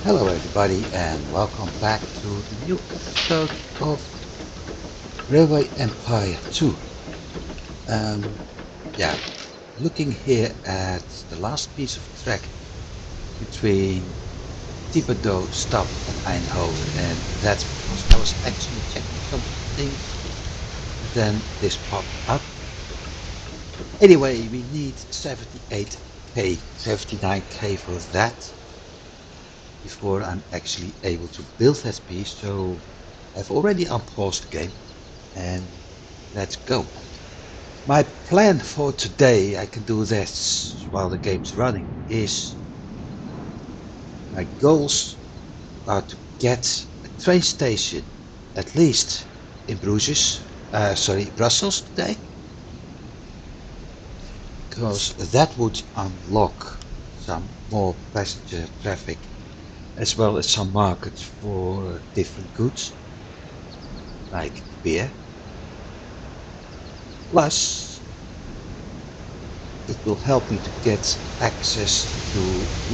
Hello everybody and welcome back to the new episode of Railway Empire 2. Yeah, looking here at the last piece of track between Thibodeau Stap and Eindhoven, and that's because I was actually checking some things, then this popped up. Anyway, we need 78k, 79k for that before I'm actually able to build that piece, so I've already unpaused the game and let's go. My plan for today, I can do this while the game's running, is my goals are to get a train station at least in Bruges, Brussels today, because that would unlock some more passenger traffic as well as some markets for different goods like beer. Plus, it will help me to get access to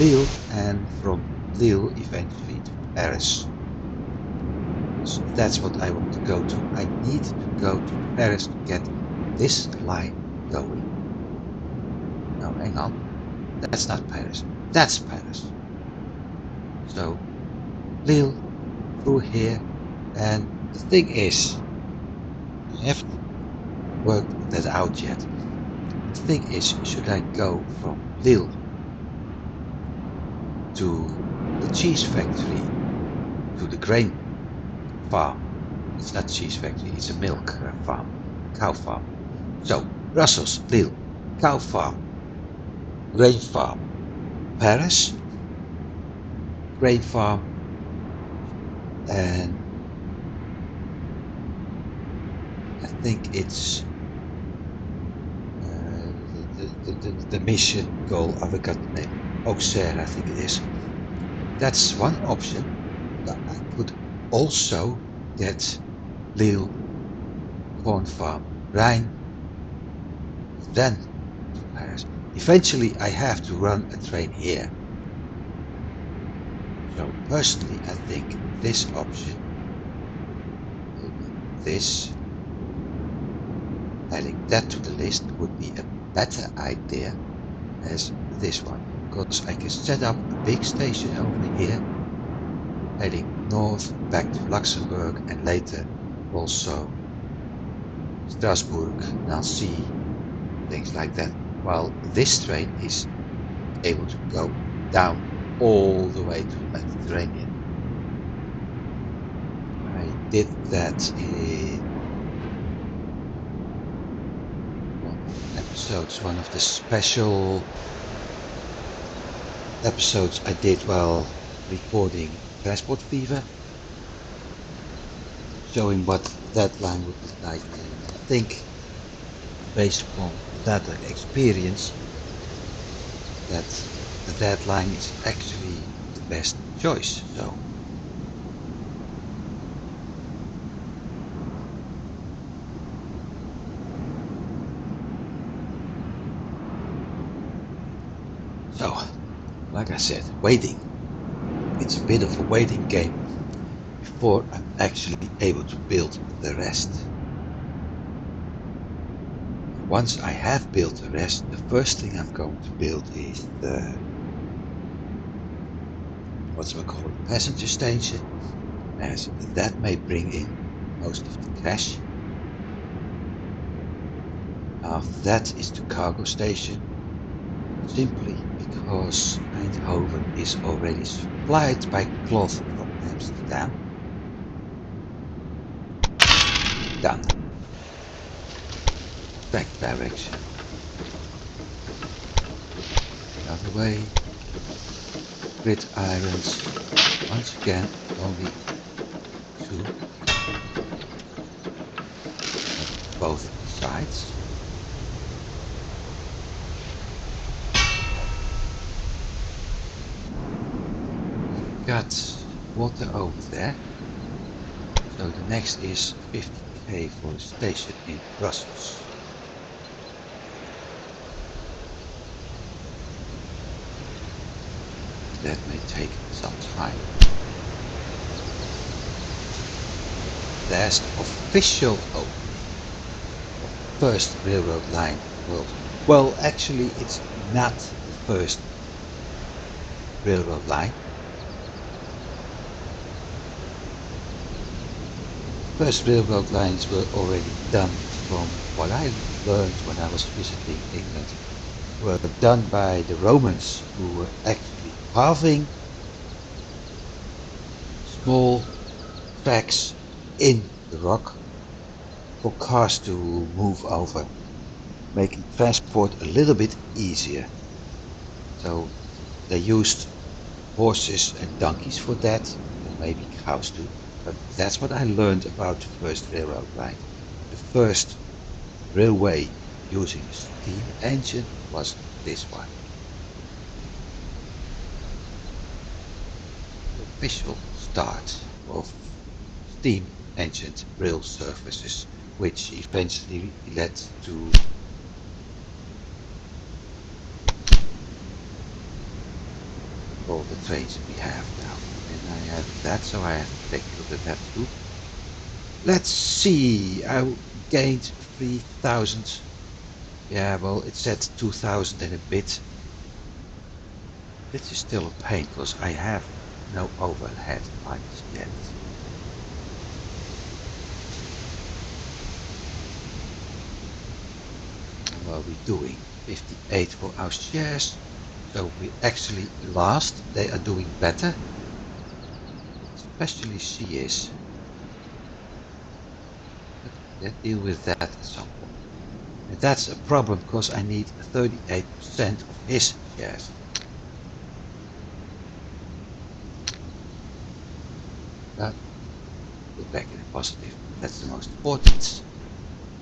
Lille and from Lille eventually to Paris. So that's what I want to go to. I need to go to Paris to get this line going. No, hang on. That's not Paris. That's Paris. So Lille through here, and the thing is, I haven't worked that out yet. The thing is, should I go from Lille to the cheese factory to the grain farm? It's not cheese factory, it's a milk farm, a cow farm. So Brussels, Lille, cow farm, grain farm, Paris, grain farm, and I think it's the mission goal. I forgot the name. Auxerre, I think it is. That's one option. But I could also get Lille, corn farm, Rhine, then to Paris. Eventually, I have to run a train here. So personally, I think this option, maybe this, adding that to the list would be a better idea as this one, because I can set up a big station over here, heading north back to Luxembourg and later also Strasbourg, Nancy, things like that, while this train is able to go down all the way to the Mediterranean. I did that in one of the special episodes I did while recording Transport Fever, showing what that line would be like, and I think based upon that experience that that line is actually the best choice. So, like I said, waiting. It's a bit of a waiting game before I'm actually able to build the rest. Once I have built the rest, the first thing I'm going to build is the passenger station, as that may bring in most of the cash. After that is the cargo station, simply because Eindhoven is already supplied by cloth from Amsterdam. Done. Back direction. Another way. Grid irons. Once again, only two. Both sides. Got water over there. So the next is 50k for a station in Brussels. That may take some time. There's the official opening of the first railroad line in the world. Well, actually, it's not the first railroad line. The first railroad lines were already done, from what I learned when I was visiting England, were done by the Romans, who were actually carving small tracks in the rock for cars to move over, making transport a little bit easier. So they used horses and donkeys for that, and maybe cows too, but that's what I learned about the first railroad line. The first railway using a steam engine was this one. The official start of steam engined rail services, which eventually led to all the trains we have now. And I have that, so I have to take a look at that too. Let's see, I gained 3,000. Yeah, well, it said 2,000 and a bit. This is still a pain, because I have no overhead lines yet. What are we doing? 58 for our shares. So we actually last. They are doing better. Especially she is. Let's deal with that at some point. And that's a problem, because I need 38% of his shares. But we're back in the positive. That's the most important.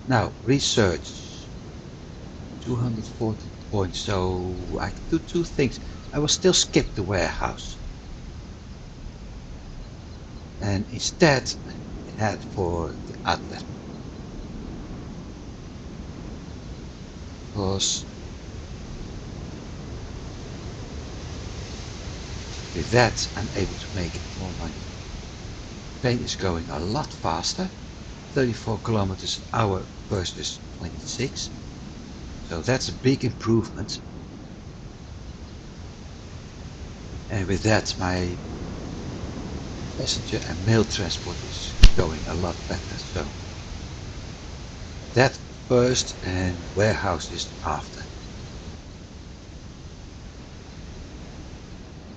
Now, research. 240 points. So I can do two things. I will still skip the warehouse. And instead head for the outlet. Because with that I'm able to make more money. The train is going a lot faster. 34 kilometers an hour versus 26. So that's a big improvement. And with that my passenger and mail transport is going a lot better. So that first and warehouses after.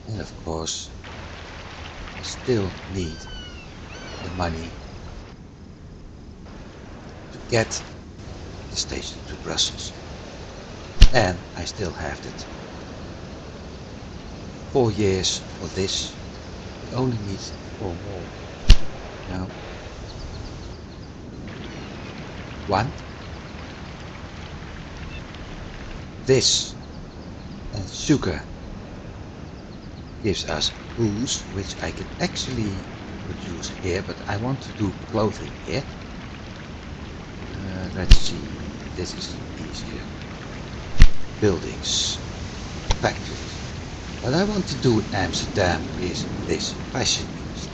And of course I still need the money to get the station to Brussels. And I still have it. 4 years for this. We only need 4 more. Now, 1. This and sugar gives us booze, which I can actually produce here, but I want to do clothing here. Let's see, this is easier. Buildings, factories. What I want to do in Amsterdam is this fashion industry.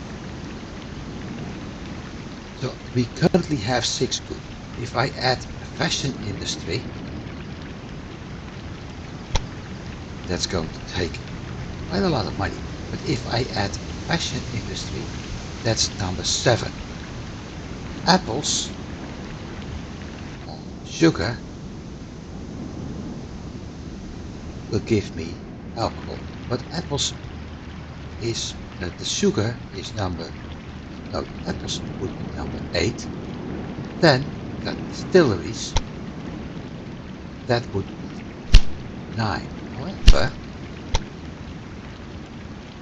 So we currently have 6 goods. If I add a fashion industry, that's going to take quite a lot of money. But if I add fashion industry, that's number 7. Apples, sugar will give me alcohol. But apples is, the sugar is apples would be number 8. Then got distilleries, that would be 9. However,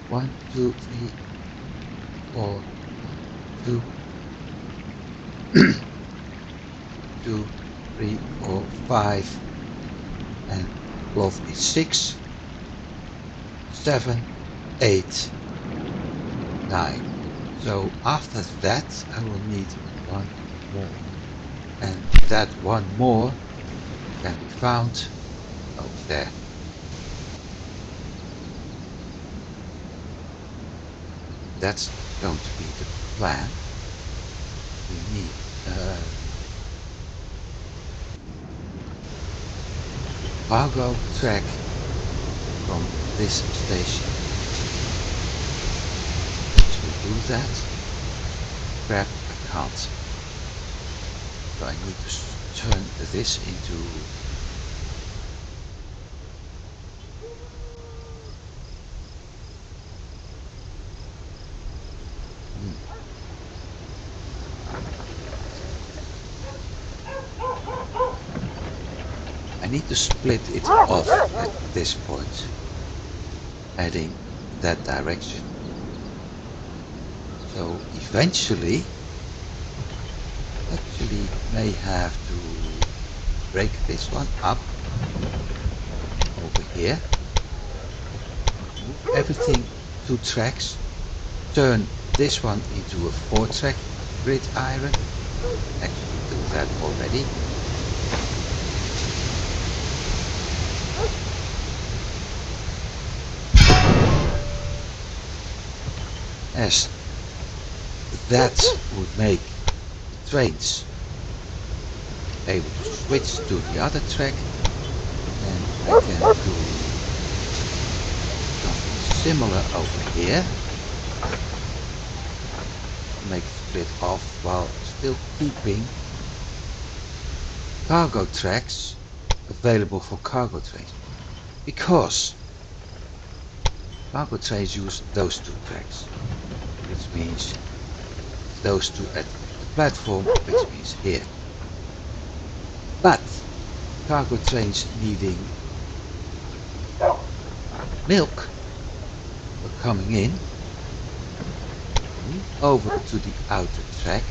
1, 2, 3, 4, 2, 2, 3, 4, 5, and cloth is 6, 7, 8, 9. So after that I will need 1 more. And that 1 more can be found over there. that's going to be the plan. We need cargo track from this station. To do that, crap, I can't. So I need to turn this into I need to split it off at this point, heading that direction. So eventually, actually may have to break this one up over here, move everything 2 tracks, turn this one into a 4-track gridiron, actually do that already. As that would make the trains able to switch to the other track, and I can do something similar over here. Make it split off while still keeping cargo tracks available for cargo trains, because cargo trains use those 2 tracks, which means those 2 at the platform, which means here. But cargo trains needing milk are coming in, move over to the outer track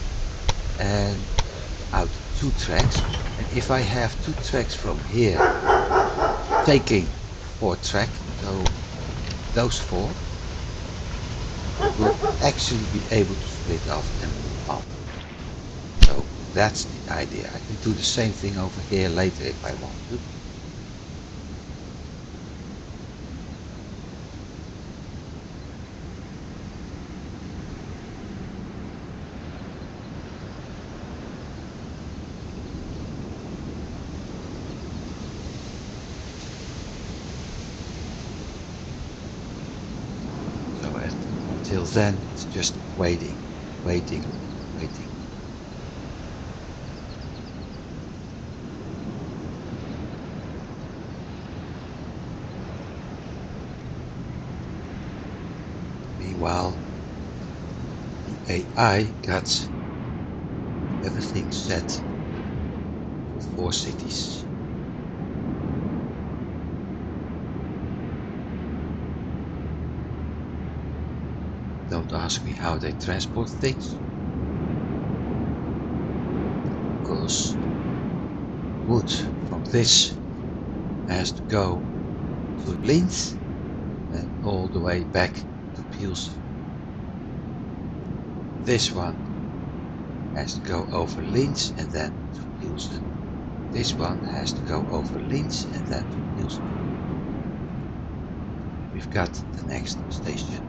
and the outer 2 tracks, and if I have 2 tracks from here taking 4 track, so those 4 will actually be able to split off and move on. So that's the idea. I can do the same thing over here later if I want to. Until then, it's just waiting. Meanwhile, the AI got everything set for 4 cities. Don't ask me how they transport things, because wood from this has to go to Linz and all the way back to Pilsen. This one has to go over Linz and then to Pilsen. This one has to go over Linz and then to Pilsen. We've got the next station.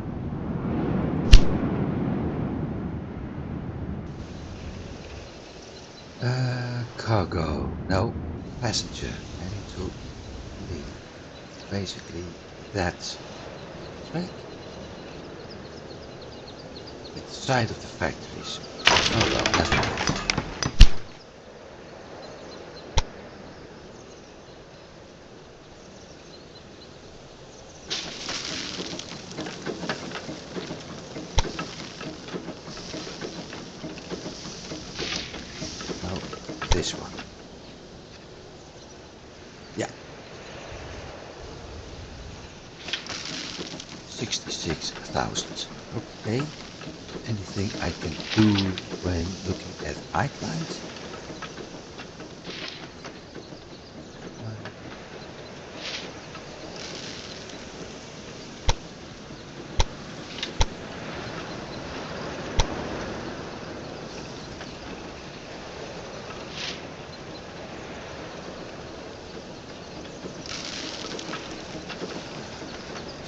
Cargo, no, passenger, I need to leave. Basically that's right. It's side of the factories. Oh well, never mind. This one. Yeah. 66,000. Okay. Anything I can do when looking at pipelines?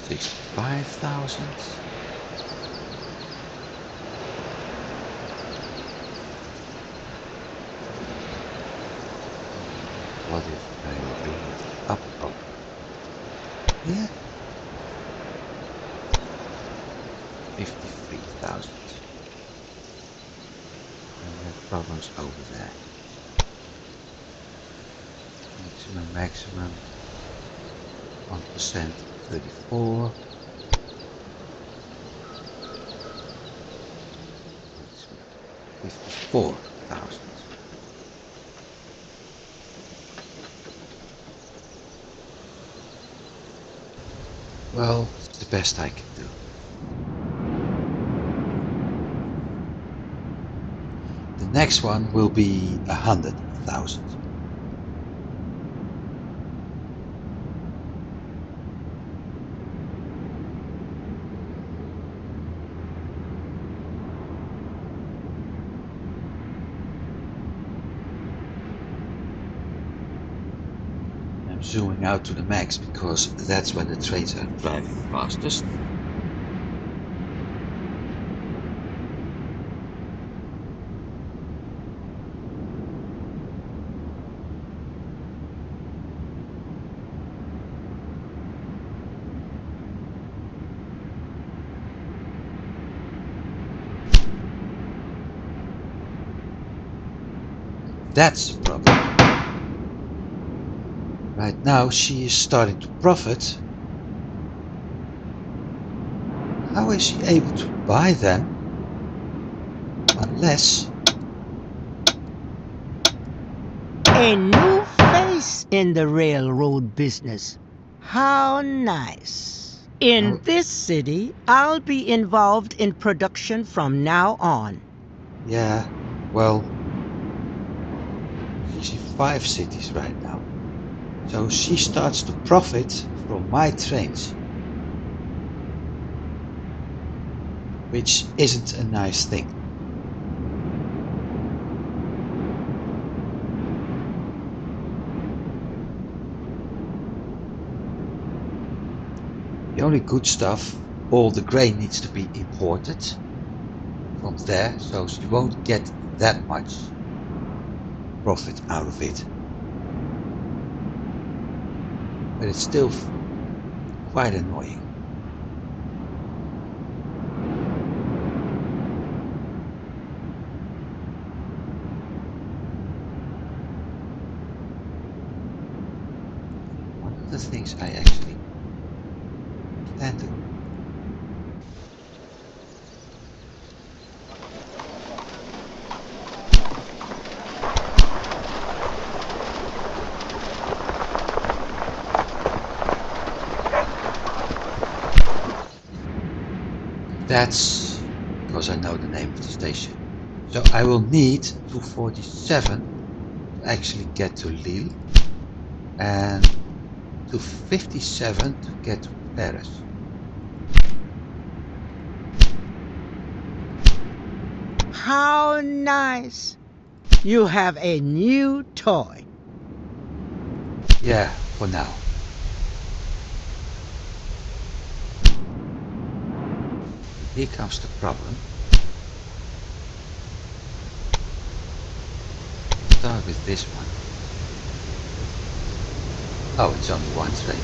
65,000. What if I bring it up from here? 53,000. And we have problems over there. Maximum. 1%, 34. 54,000. Well, it's the best I can do. The next one will be 100,000. I'm zooming out to the max because that's when the trains are driving fastest. That's the problem. Right now she is starting to profit. How is she able to buy them? Unless... A new face in the railroad business. How nice. In this city, I'll be involved in production from now on. Yeah, well, she's in 5 cities right now. So she starts to profit from my trains. Which isn't a nice thing. The only good stuff, all the grain needs to be imported from there, so she won't get that much profit out of it. But it's still quite annoying. One of the things I actually can do. That's because I know the name of the station. So I will need 247 to actually get to Lille and 257 to get to Paris. How nice. You have a new toy. Yeah, for now. Here comes the problem. Start with this one. Oh, it's only one train.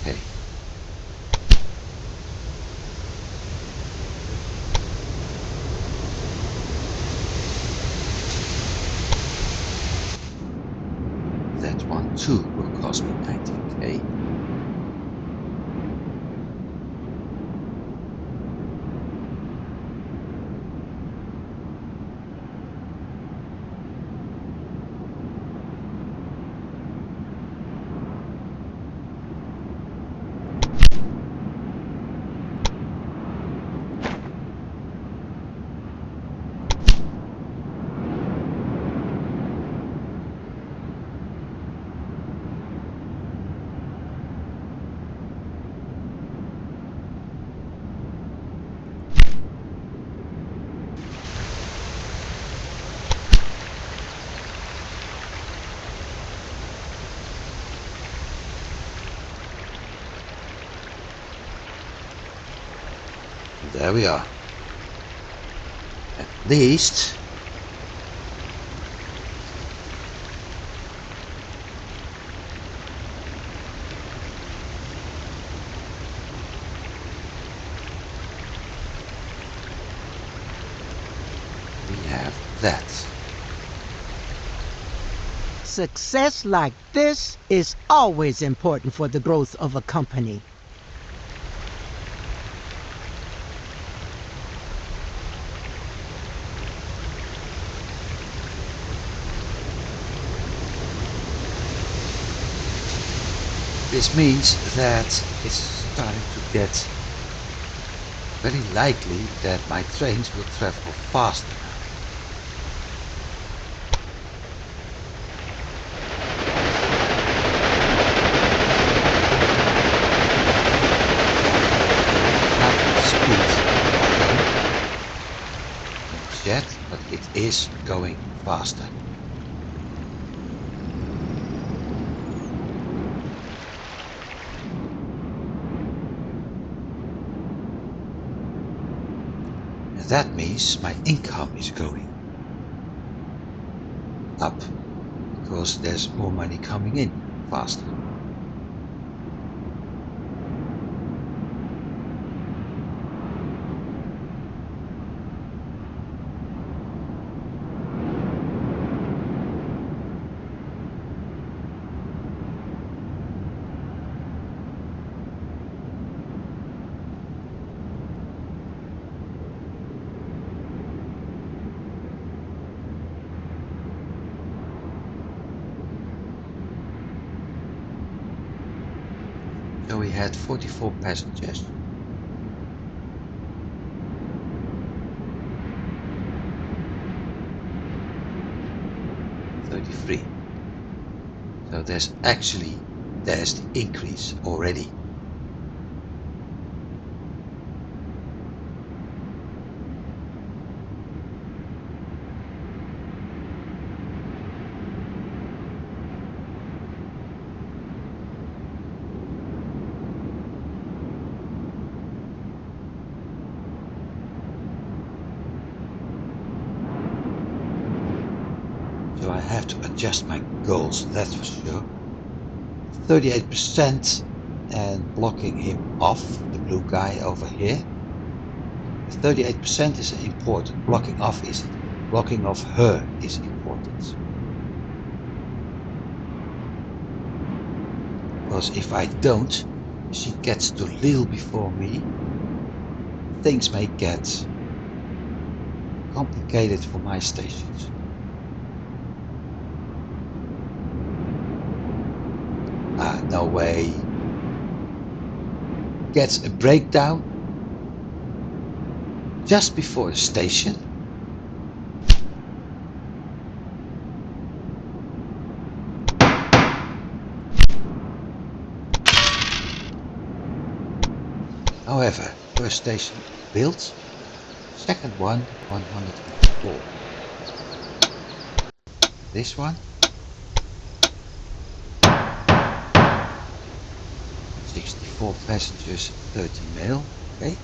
Okay. That one too will cost me 19k. There we are. At least we have that. Success like this is always important for the growth of a company. This means that it's starting to get very likely that my trains will travel faster now. Not speed yet, but it is going faster. And that means my income is going up because there's more money coming in faster. So we had 44 passengers. So there's the increase already. So I have to adjust my goals, that's for sure. 38% and blocking him off, the blue guy over here. 38% is important. Blocking off her is important. Because if I don't, she gets to Lille before me. Things may get complicated for my stations. No way. Gets a breakdown just before the station. However, first station built, second one 104. This one 64 passengers, 30 mail. Okay.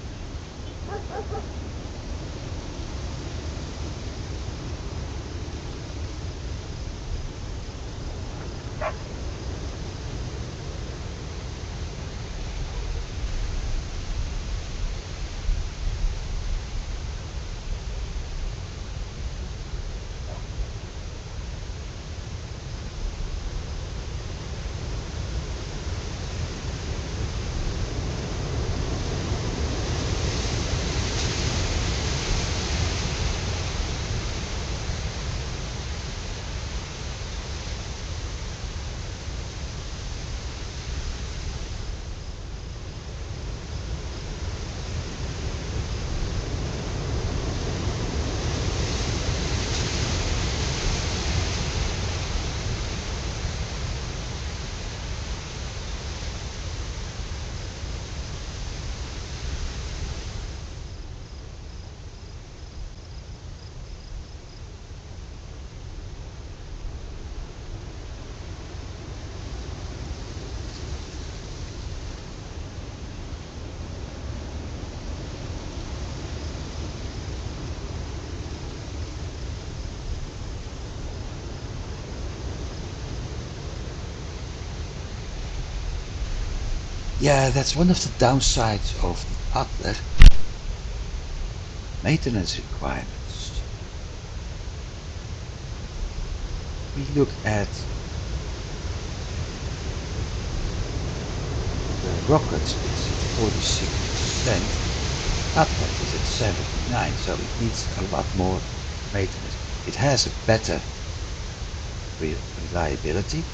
Yeah, that's one of the downsides of the other maintenance requirements. We look at the rocket, it's at 46%, Atlas is at 79, so it needs a lot more maintenance. It has a better reliability,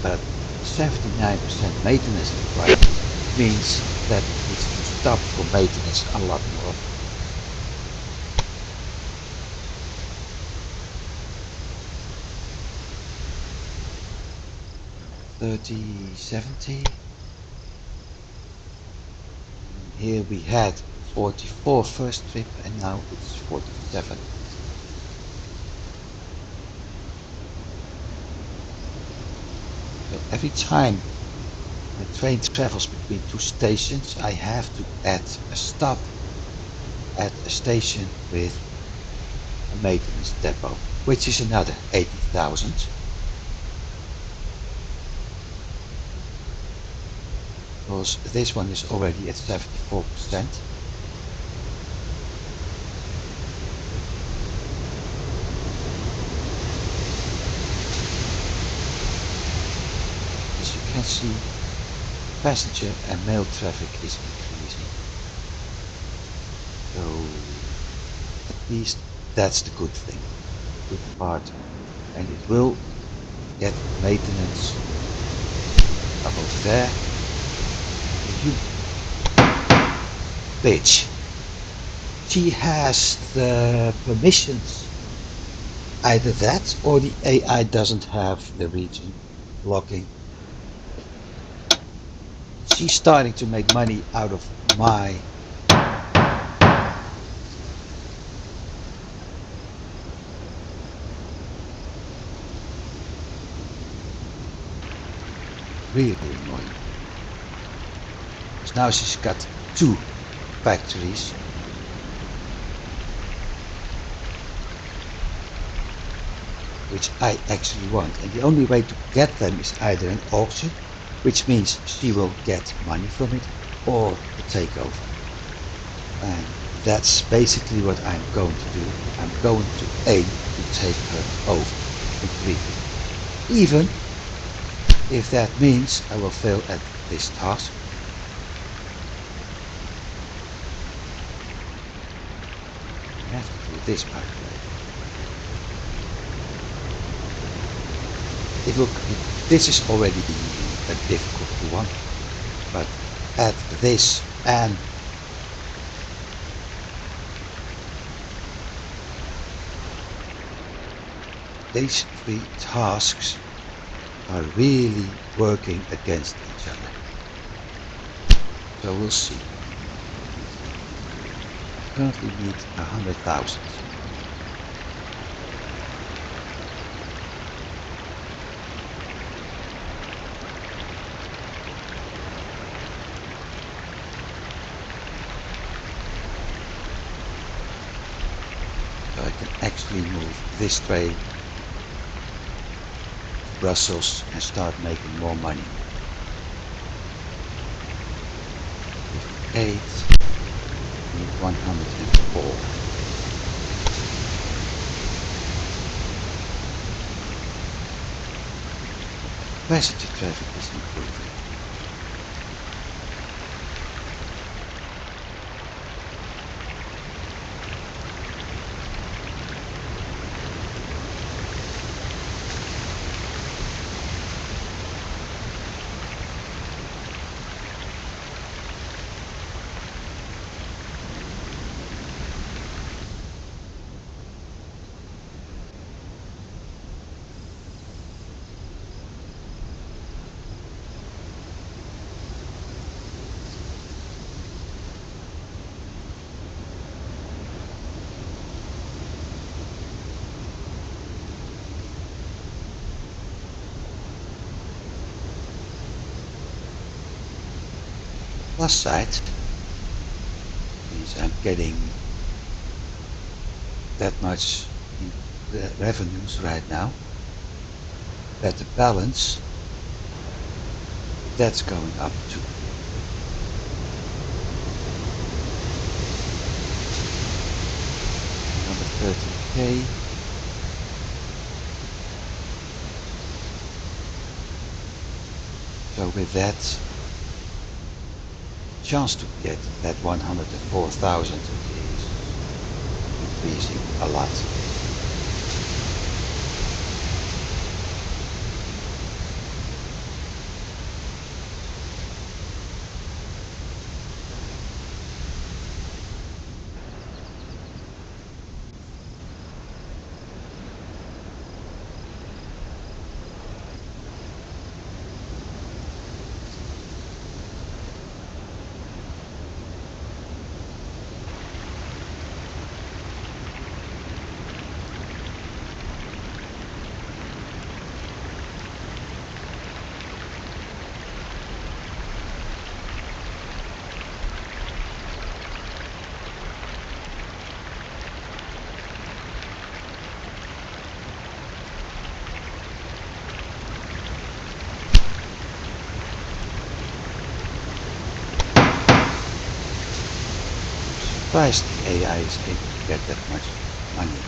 but 79% maintenance requirement means that it needs to stop for maintenance a lot more often. $30.70. Here we had 44 first trip and now it's 47. So every time a train travels between two stations, I have to add a stop at a station with a maintenance depot, which is another 80,000. Because this one is already at 74%. As you can see, passenger and mail traffic is increasing. So at least that's the good thing, good part. And it will get maintenance up over there. You bitch. She has the permissions. Either that or the AI doesn't have the region blocking. She's starting to make money out of my really annoying. So now she's got two factories. Which I actually want, and the only way to get them is either an auction, which means she will get money from it, or a takeover. And that's basically what I'm going to do. I'm going to aim to take her over completely. Even if that means I will fail at this task. I have to do this, by the way. This is already a difficult one, but add this and these three tasks are really working against each other. So we'll see. Currently need 100,000. So I can actually move this train to Brussels and start making more money. 58, need 104. Passenger traffic is improving. Plus side is I'm getting that much in the revenues right now. better balance, that's going up too. Another 13k. So with that, chance to get that 104,000 is increasing a lot. Surprised the AI is able to get that much money.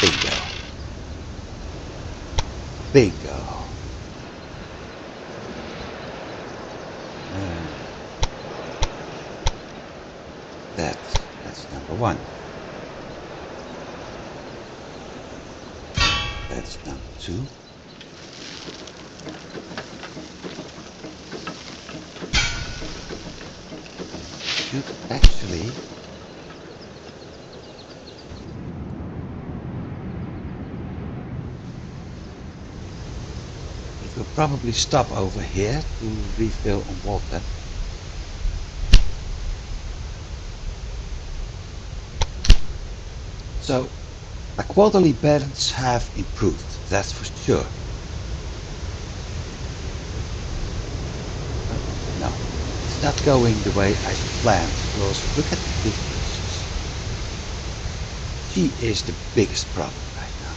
Bingo. Bingo. That's number one. That's number two. Should actually it will probably stop over here to refill on water. So my quarterly balance have improved, that's for sure. But no, it's not going the way I planned, because look at the differences. She is the biggest problem right now.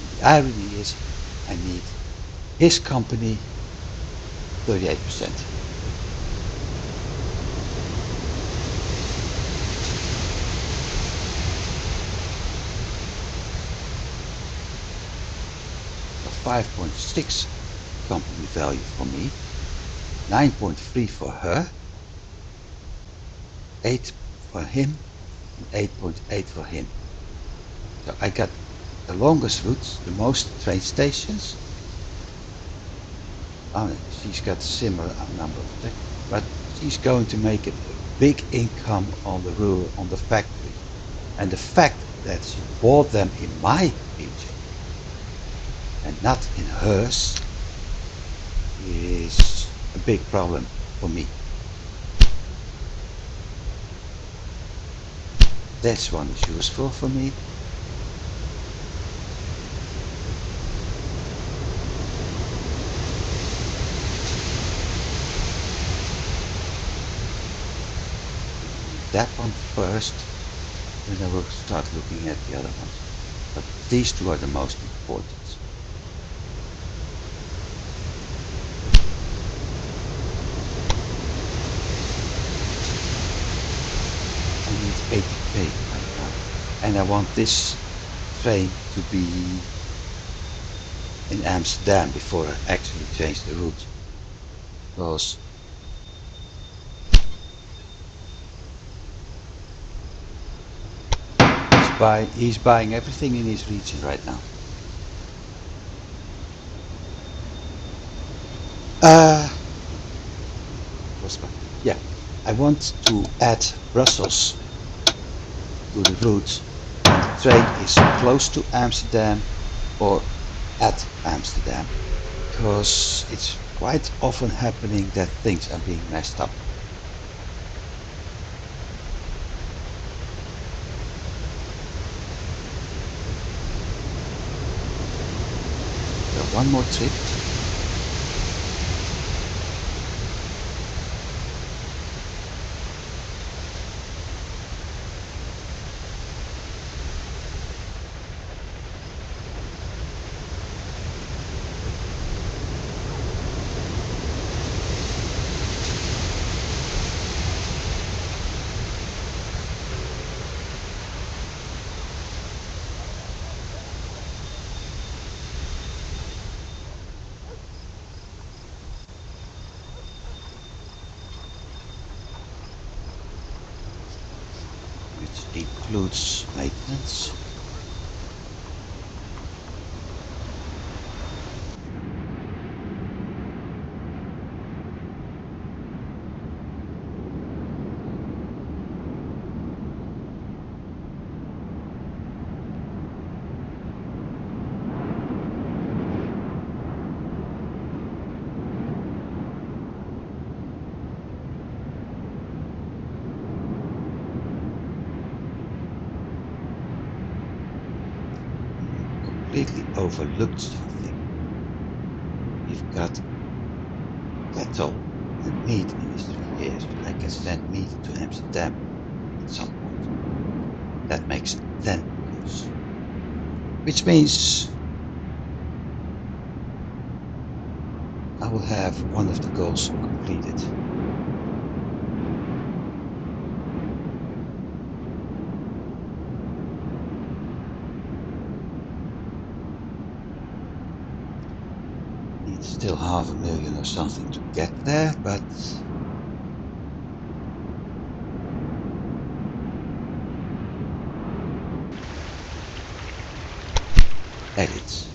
And the irony is I need his company 38%. So 5.6 company value for me, 9.3 for her, 8 for him, and 8.8 for him. So I got the longest routes, the most train stations. She's got a similar number of things, but she's going to make a big income on the factory. And the fact that she bought them in my region and not in hers is a big problem for me. This one is useful for me. That one first, then I will start looking at the other ones. But these two are the most important. I need 80k right now. And I want this train to be in Amsterdam before I actually change the route. Because he's buying everything in his region right now. Uh, yeah. I want to add Brussels to the route when the train is close to Amsterdam or at Amsterdam, because it's quite often happening that things are being messed up. So one more trip. Which includes maintenance. Completely overlooked something. We've got cattle and meat industry here, so I can send meat to Amsterdam at some point. That makes 10 goals. Which means I will have one of the goals completed. Need still 500,000 or something to get there, but edit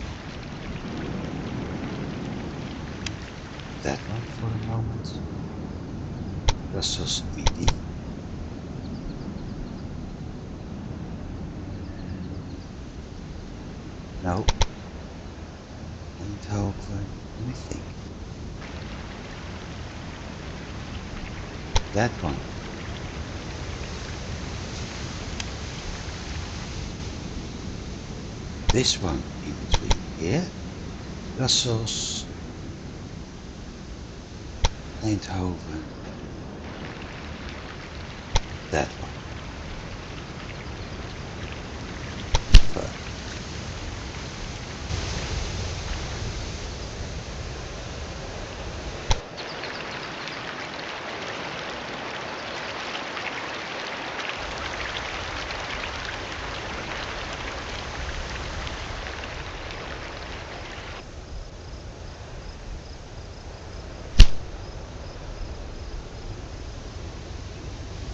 that one for a moment. Brussels Midi. No. Eindhoven, let me think. That one. This one in between here. Brussels, Eindhoven. That one. Fur.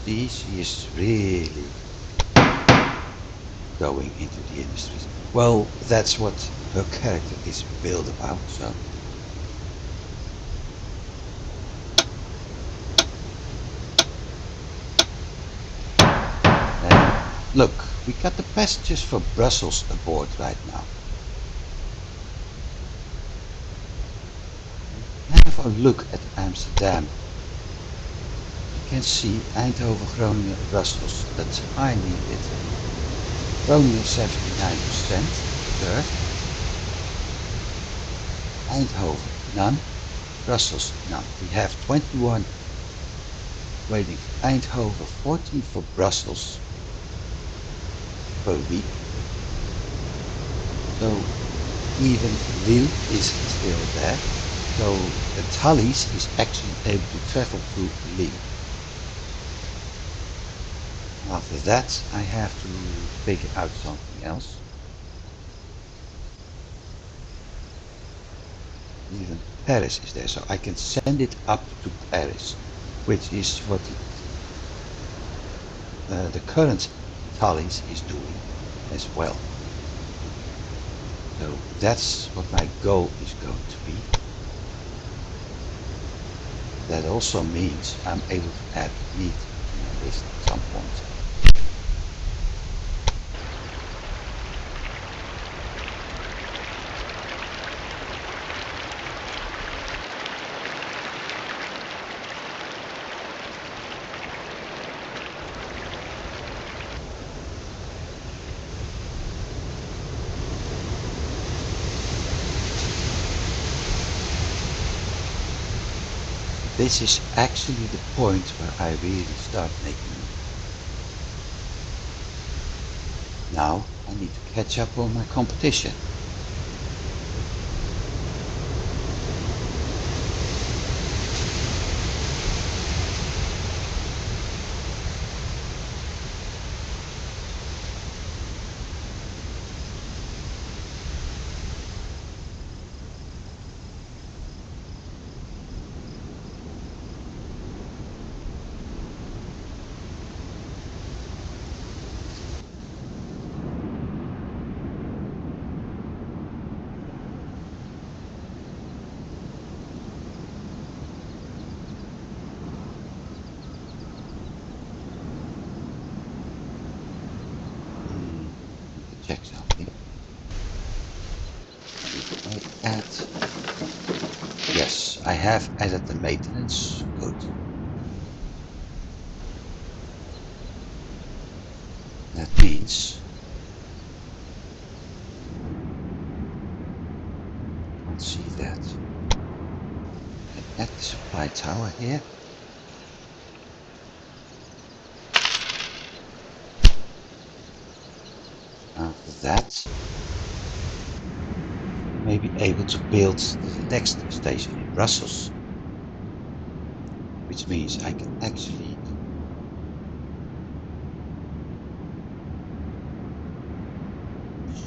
She is really going into the industries. Well, that's what her character is built about, so. Look, we got the passengers for Brussels aboard right now. Have a look at Amsterdam. You can see Eindhoven, Groningen, Brussels, the tiny bit. Groningen 79% served. Eindhoven, none. Brussels, none. We have 21 waiting for Eindhoven, 14 for Brussels per week. So even Lille is still there. So the Thalys is actually able to travel to Lille. After that, I have to figure out something else. Even Paris is there, so I can send it up to Paris, which is what the current Thalys is doing as well. So that's what my goal is going to be. That also means I'm able to add meat to my list at some point. This is actually the point where I really start making money. Now I need to catch up on my competition. Check something. Did I add? Yes, I have added the maintenance. Good. That means I can't see that. Add the supply tower here. After that, I may be able to build the next station in Brussels, which means I can actually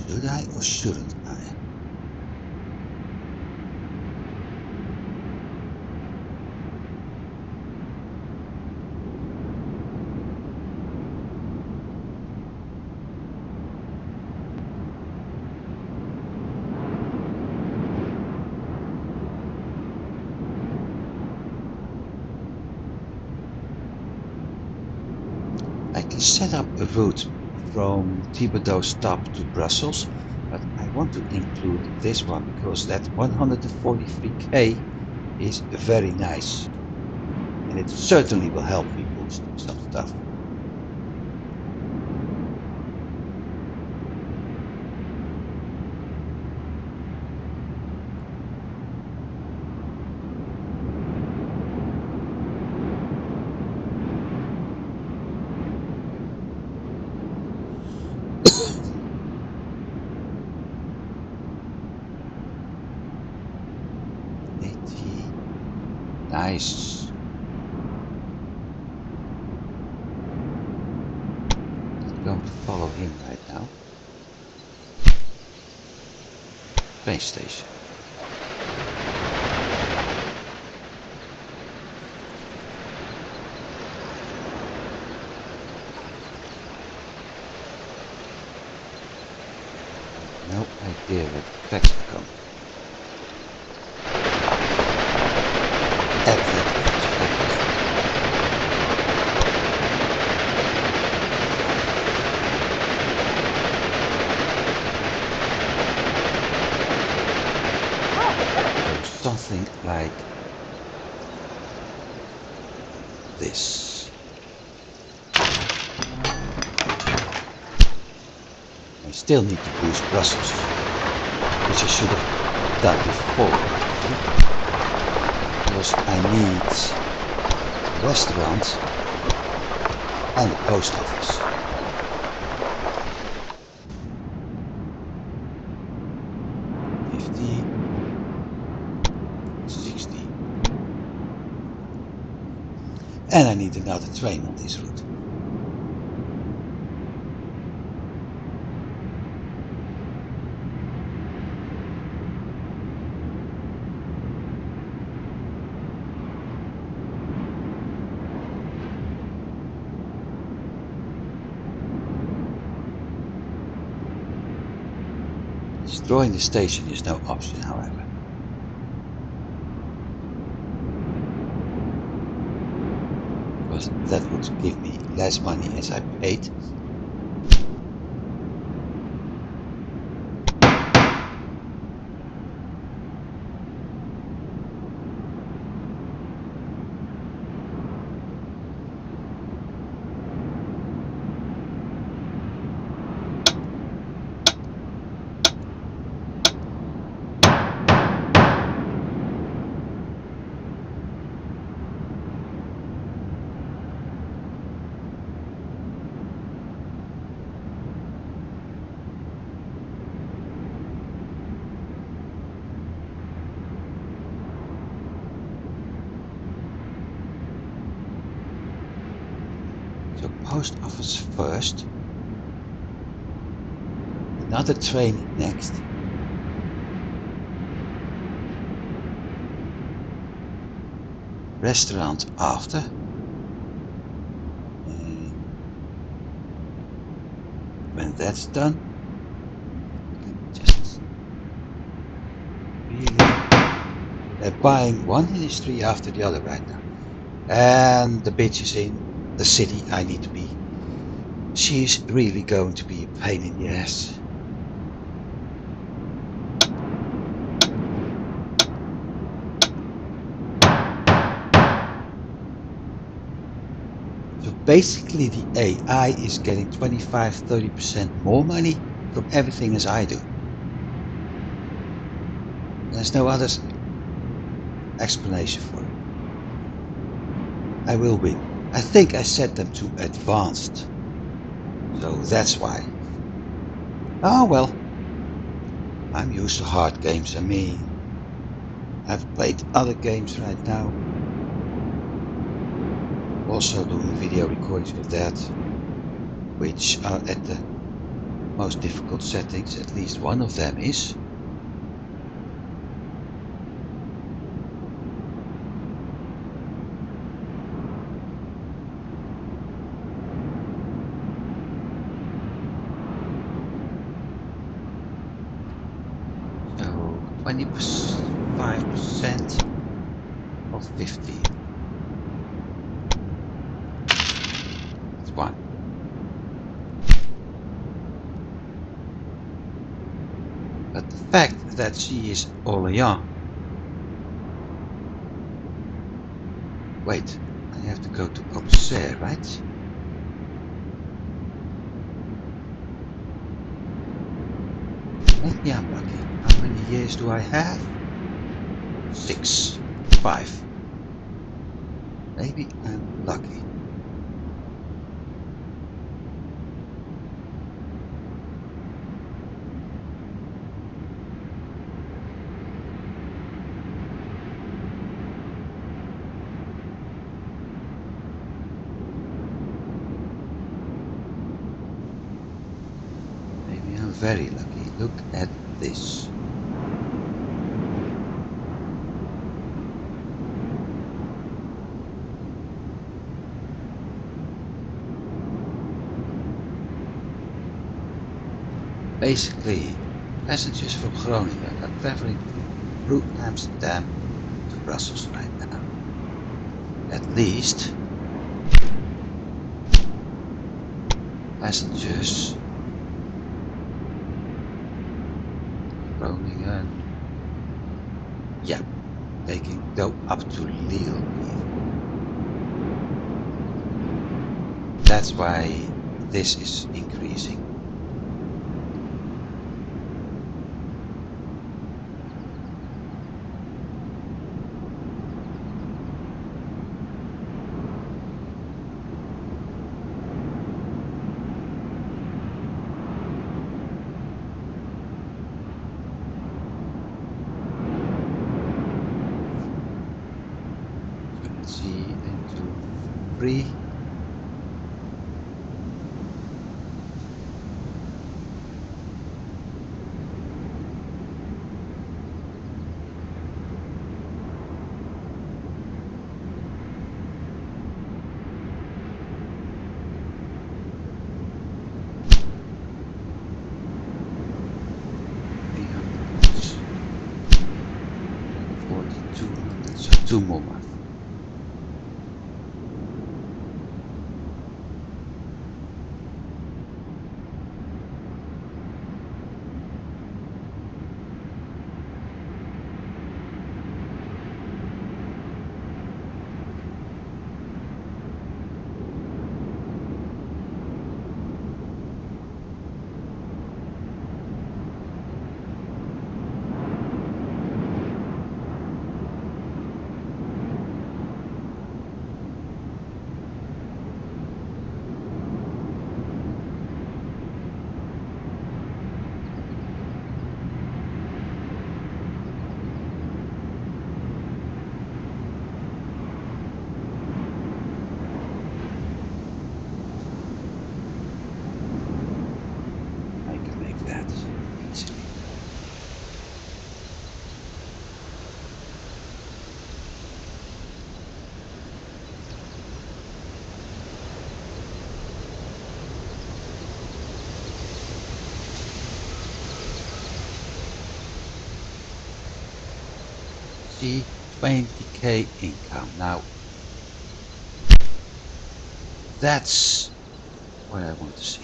should I or shouldn't I? I can set up a route from Thibodeau stop to Brussels, but I want to include this one because that 143k is very nice, and it certainly will help me boost some stuff. Nice. I'm going to follow him right now. Train station. No idea where the tracks will come. Something like this. I still need to boost Brussels, which I should have done before, because I need a restaurant and a post office. And I need another train on this route. Destroying the station is no option, however. because that would give me less money as I paid. So post office first, another train next, restaurant after, and when that's done, we can just really, they're buying one industry after the other right now. And the bitch is in the city I need to be. She's really going to be a pain in the ass. So basically the AI is getting 25-30% more money from everything as I do. There's no other explanation for it. I will win. I think I set them to advanced. So that's why. Oh well. I'm used to hard games. I mean, I've played other games right now. Also doing video recordings of that, which are at the most difficult settings. At least one of them is. So 25% of 50. That's one. But the fact that she is Orléans. Wait, I have to go to Auxerre, right? Maybe I'm lucky. How many years do I have? 6. 5. Maybe I'm lucky. Maybe I'm very lucky. Look at this. Basically, passengers from Groningen are traveling through Amsterdam to Brussels right now. At least passengers Groningen, yeah, they can go up to Lille even. That's why this is increasing. You can see into 3. So 2 more months. see 20k income. Now that's what I want to see.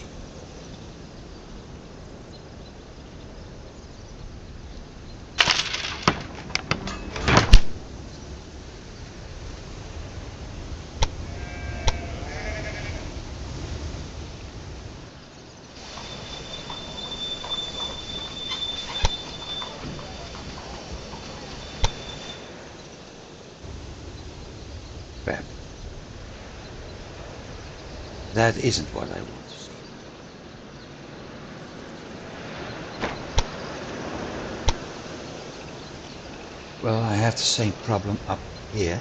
Crap. That isn't what I want to see. Well, I have the same problem up here.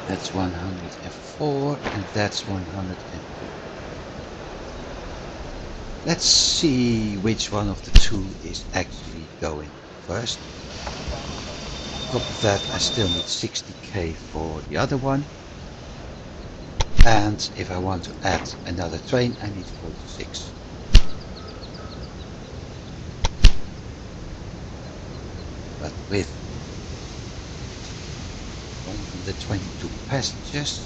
That's 104 and that's 102. Let's see which one of the two is actually going first. On top of that, I still need 60k for the other one. And if I want to add another train, I need 46. But with 122 passengers,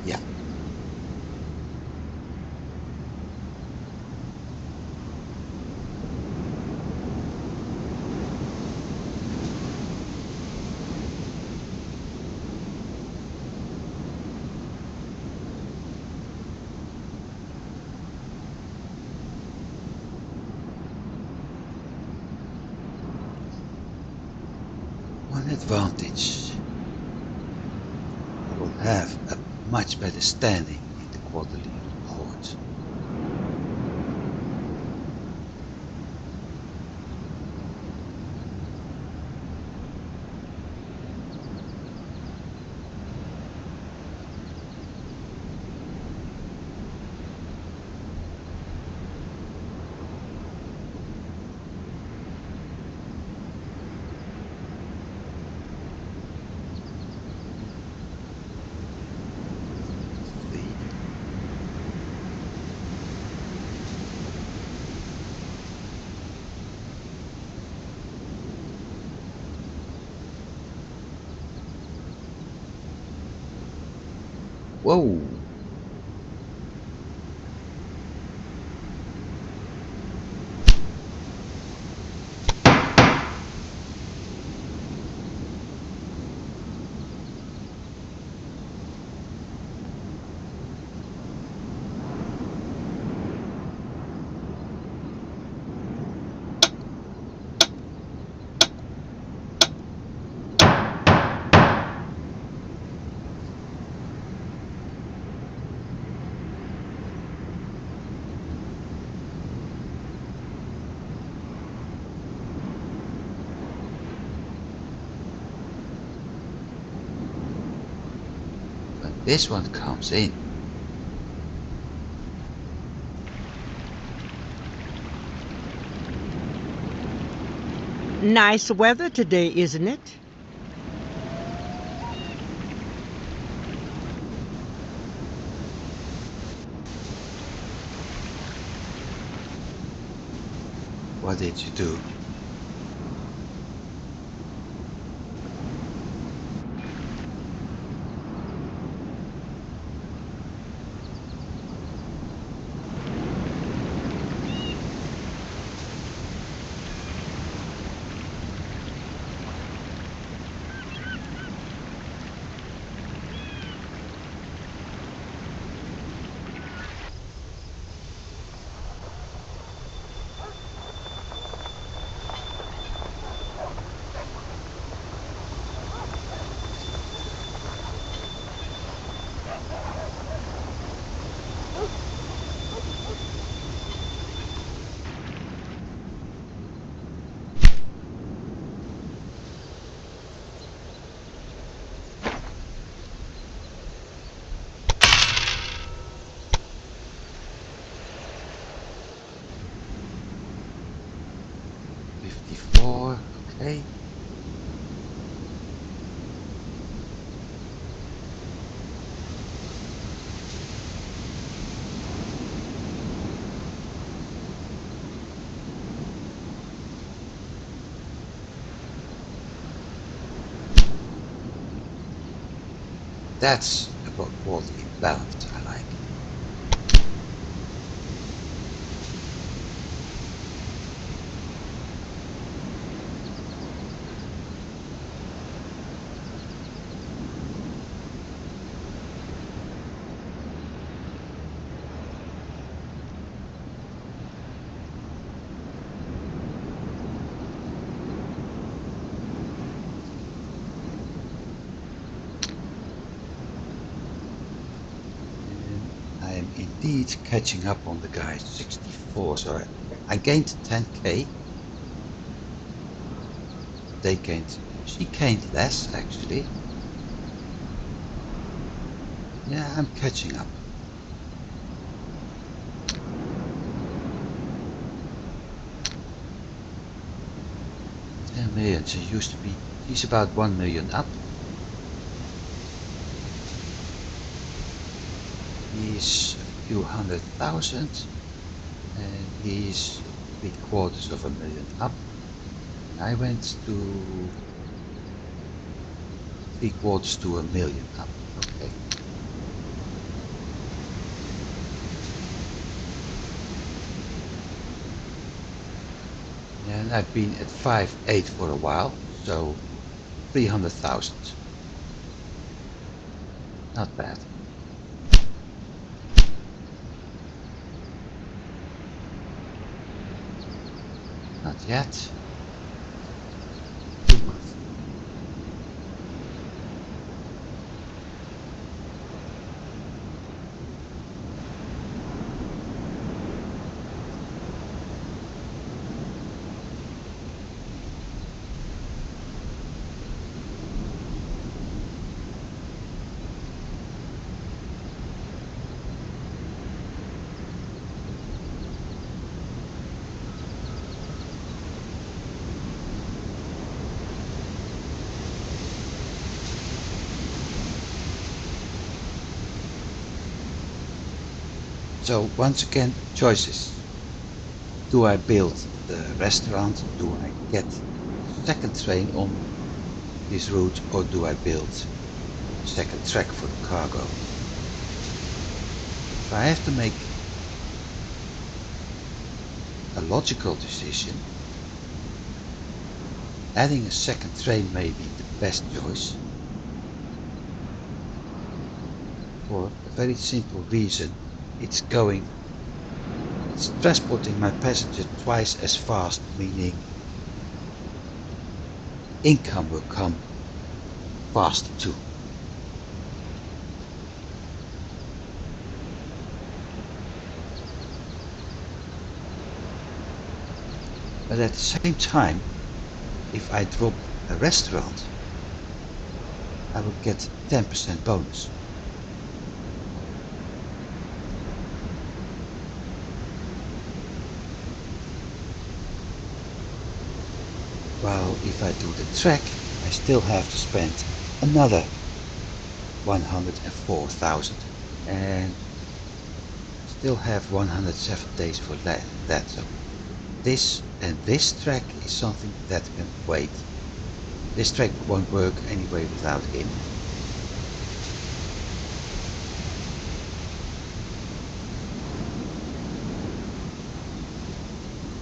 yeah. One advantage, I will have a much better standing in the quarterly report. Whoa! When this one comes in, Nice weather today, isn't it? what did you do? 64, okay. That's about quality balance I like. I am indeed catching up on the guy 64, so I gained 10k. She gained less actually. Yeah, I'm catching up. $10 million, she used to be, she's about 1 million up. He's a few 100,000 and he's 3/4 of a million up. And I went to 3/4 to a million up. Okay. And I've been at 5.8 for a while, so 300,000. Not bad. Not yet. 2 months. So once again, choices. Do I build the restaurant? Do I get a second train on this route, or do I build a second track for the cargo? If I have to make a logical decision, adding a second train may be the best choice, for a very simple reason. It's transporting my passenger twice as fast, meaning income will come faster too. But at the same time, if I drop a restaurant, I will get 10% bonus. While if I do the track, I still have to spend another 104,000 and still have 107 days for that. So this track is something that can wait. This track won't work anyway without him.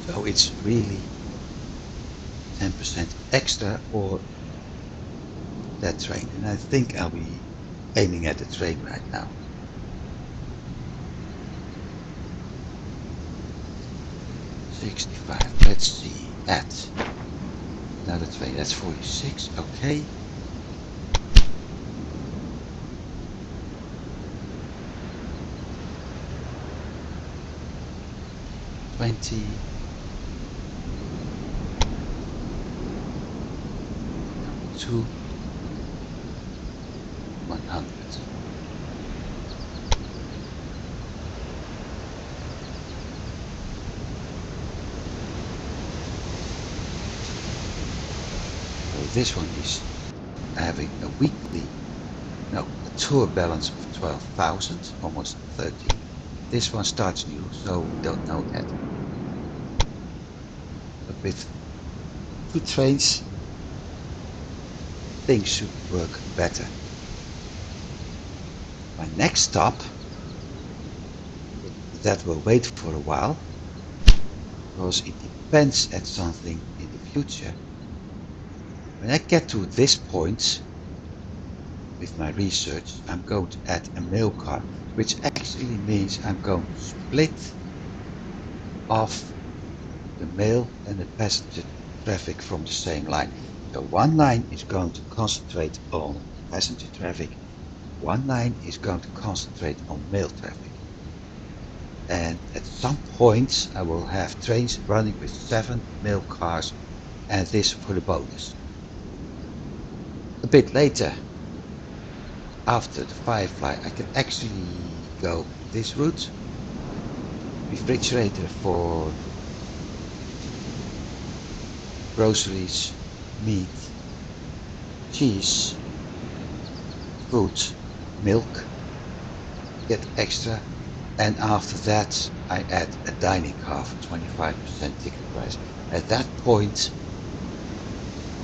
So it's really 10% extra or that train. And I think I'll be aiming at the train right now. 65. Let's see that. Another train. That's 46. Okay. $20. 2. 100. this one is having a tour balance of 12,000, almost 13. This one starts new, so we don't know that. But with 2 trains, things should work better. My next stop, that will wait for a while, because it depends at something in the future. When I get to this point with my research, I'm going to add a mail car, which actually means I'm going to split off the mail and the passenger traffic from the same line. So one line is going to concentrate on passenger traffic, one line is going to concentrate on mail traffic. And at some point I will have trains running with 7 mail cars, and this for the bonus. A bit later, after the Firefly, I can actually go this route. Refrigerator for groceries, meat, cheese, fruit, milk, get extra, and after that I add a dining car for 25% ticket price. At that point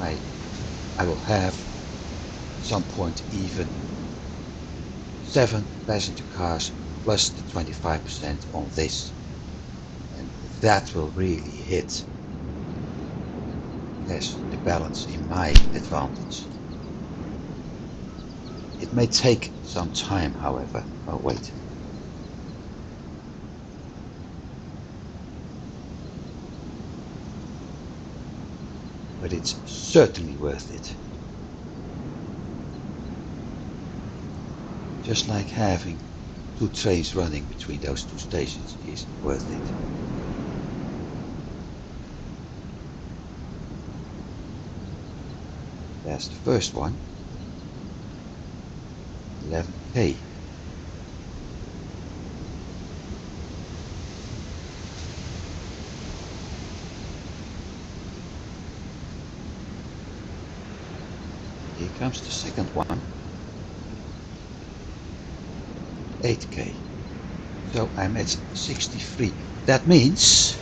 I will have at some point even 7 passenger cars plus the 25% on this, and that will really hit the balance in my advantage. It may take some time, however. Oh wait. But it's certainly worth it. Just like having 2 trains running between those 2 stations is worth it. That's the first one. 11k. Here comes the second one. 8k. So I'm at 63. That means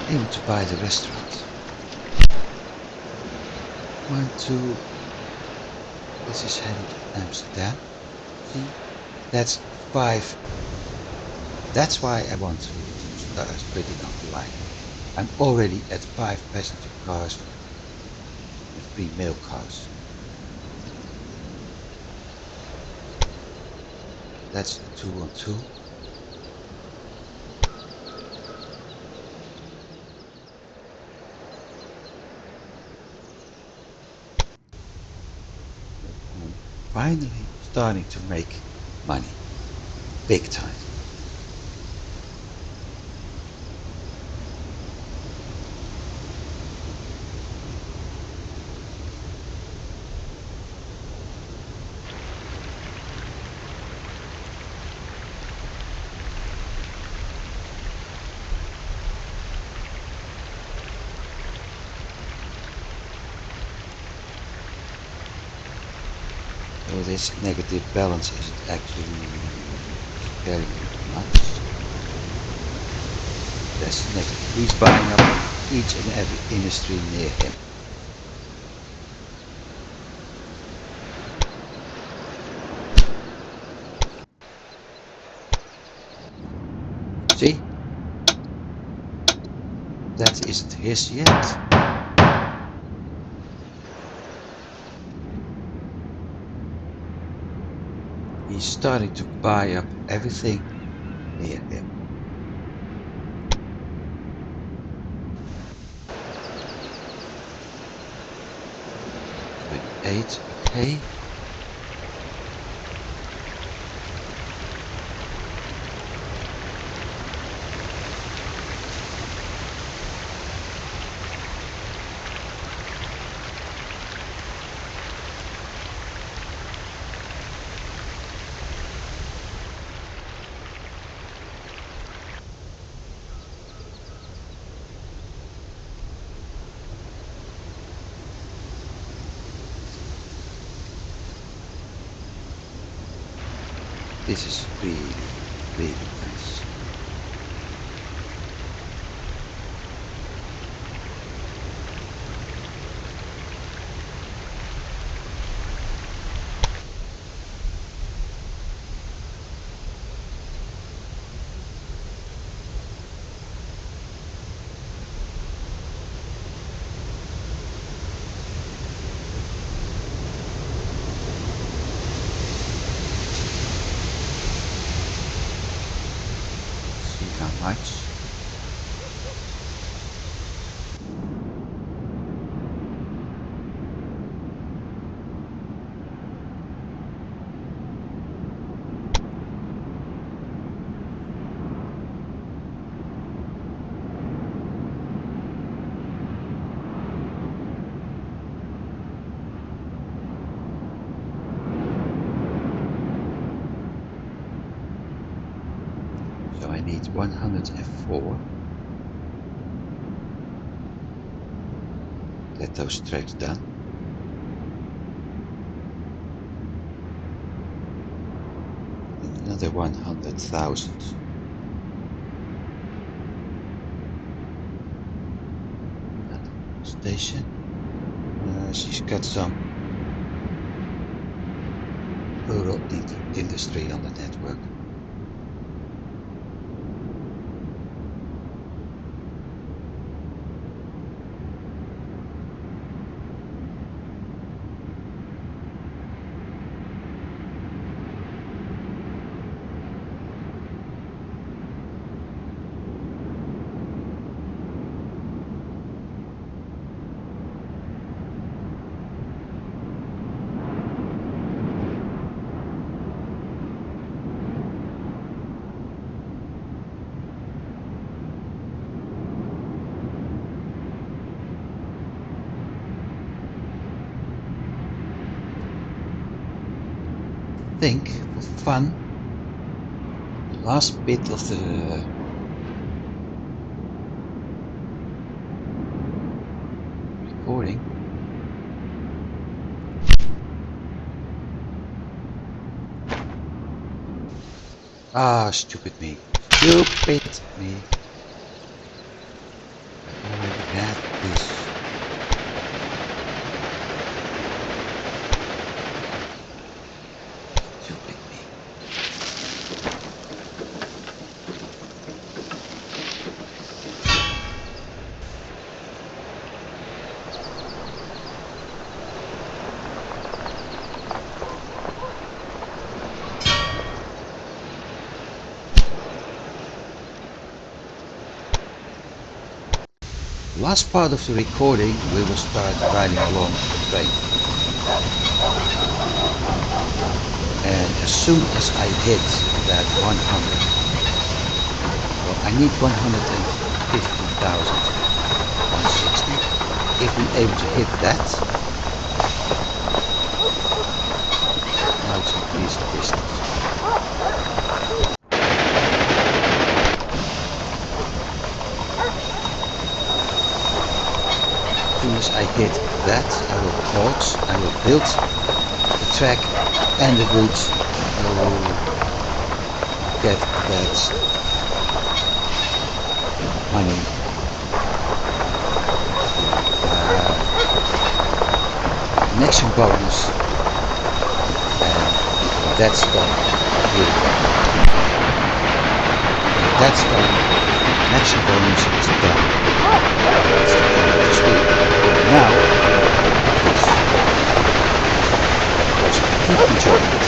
I want to buy the restaurant. 1, 2. This is heading to Amsterdam. See, that's 5. That's why I want to split it up the line. I'm already at 5 passenger cars and 3 mail cars. That's the 2 on 2. I'm finally starting to make money. Big time. So this negative balance isn't actually scaring me too much. That's negative. He's buying up each and every industry near him. See? That isn't his yet. He's starting to buy up everything near him. 8, okay. This is really, really nice. See how much. So I need 104. Get those tracks done. And another 100,000. Station. She's got some rural industry on the network. I think for fun, the last bit of the recording stupid me. Stupid me. I already had this. Stupid me. Last part of the recording, we will start riding along the train. And as soon as I hit that 100, well, I need 150,160. If we're able to hit that, now it's increased the distance. As soon as I hit that, I will pause, I will build the track and the route. I will get that money. Connection bonus, and that's done. Really done. That's done. Connection bonus is done. That's the end of this week. Now, please, keep enjoying it.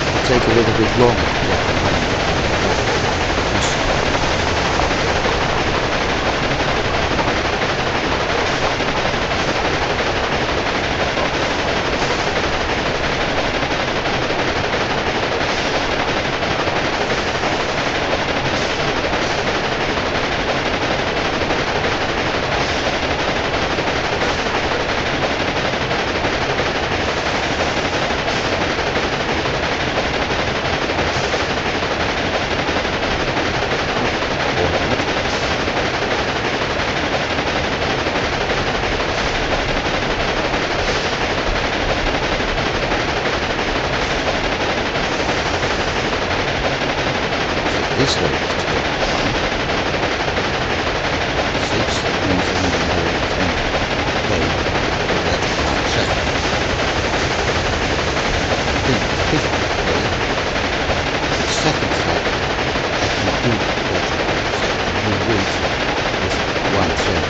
It'll take a little bit longer to get the money. this way is 21. 6, that means I need another 20k for that one track. I think 50k for the second track I can do that second route with one track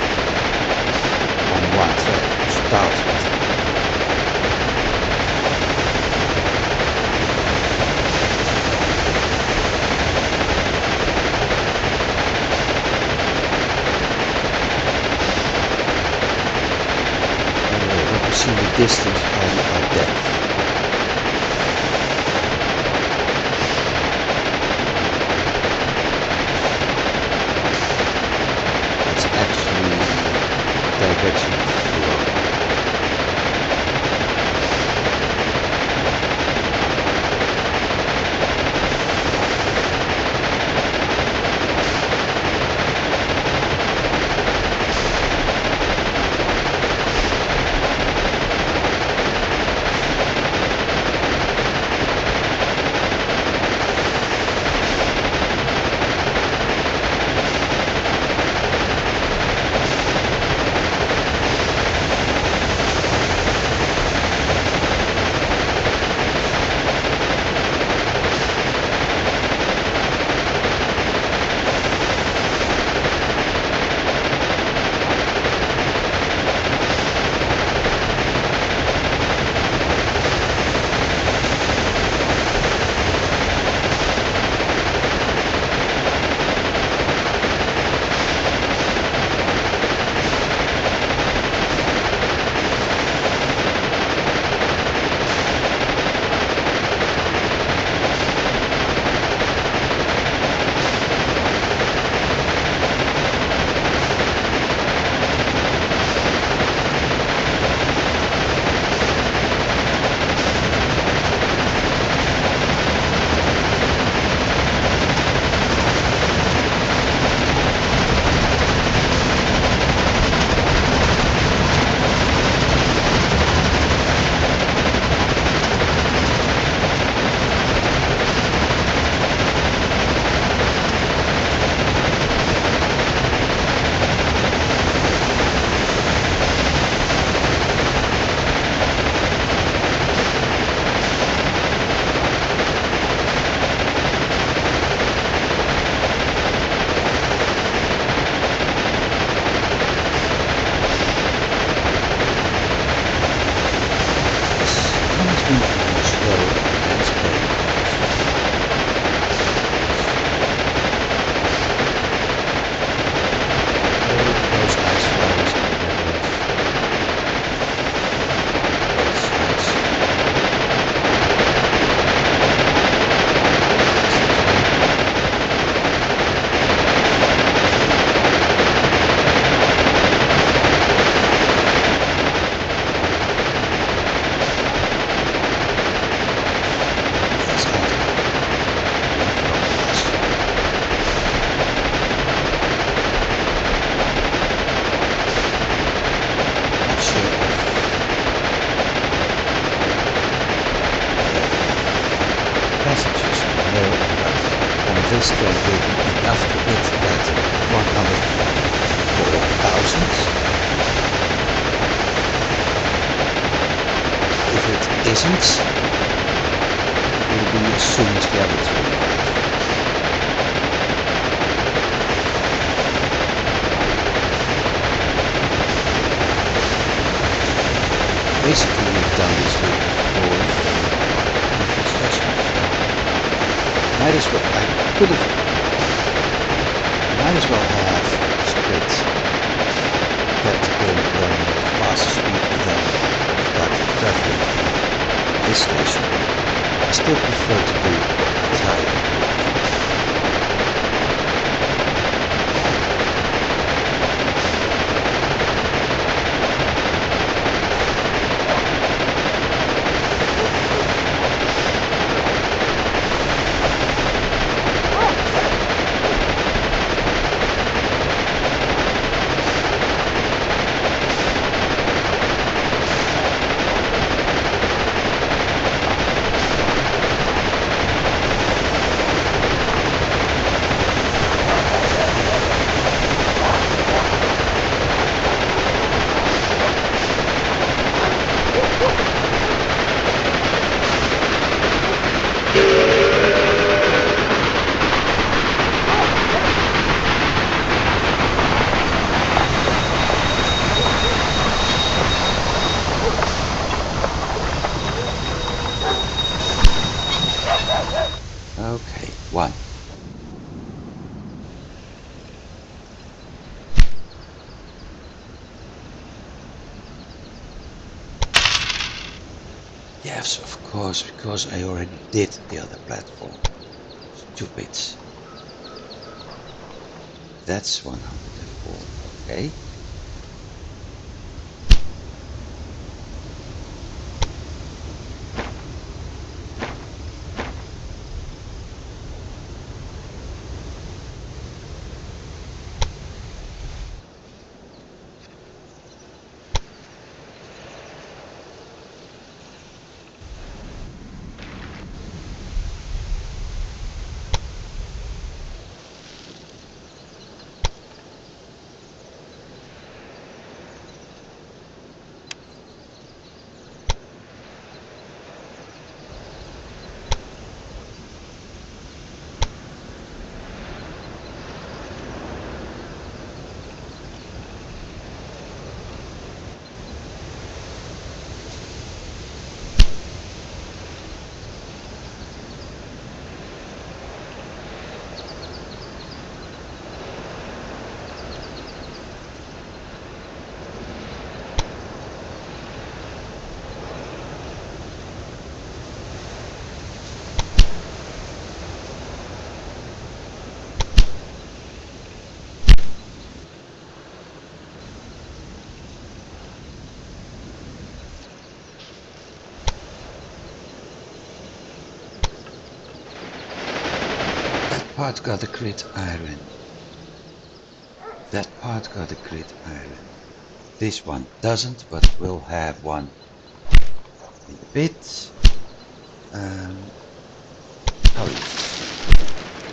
on one track to start with. What you see in the distance are the depth. It's actually direction of the road. This train will be enough to hit that 104,000. If it isn't, it will be as soon as the other train arrives. Basically, we've done this route before different stations. Might as well, might as well have split, kept the game running at fast speed and then start traveling this station. I still prefer to do entire route. Okay, 1. Yes, of course, because I already did the other platform. Stupid. That's 104. Okay. That part got a grid iron. That part got a grid iron. This one doesn't, but we'll have one in a bit.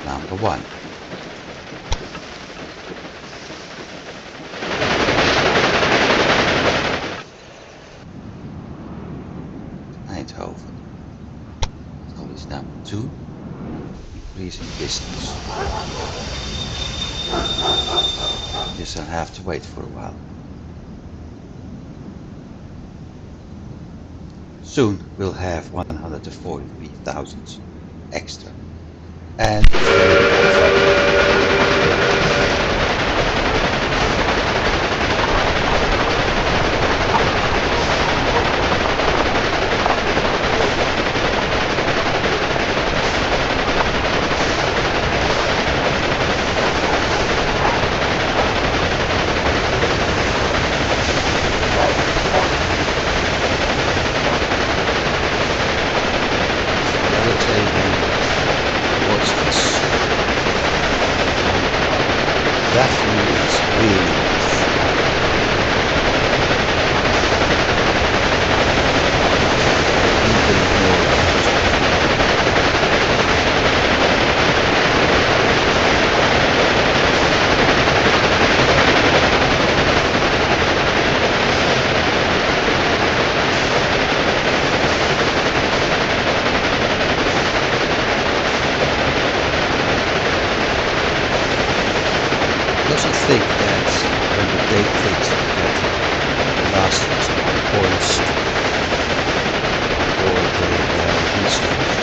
Number 1. Eindhoven. College number 2. Increasing distance. Guess I'll have to wait for a while. Soon we'll have 143,000 extra. And that view is really I think that when the date takes to get the last points for the research.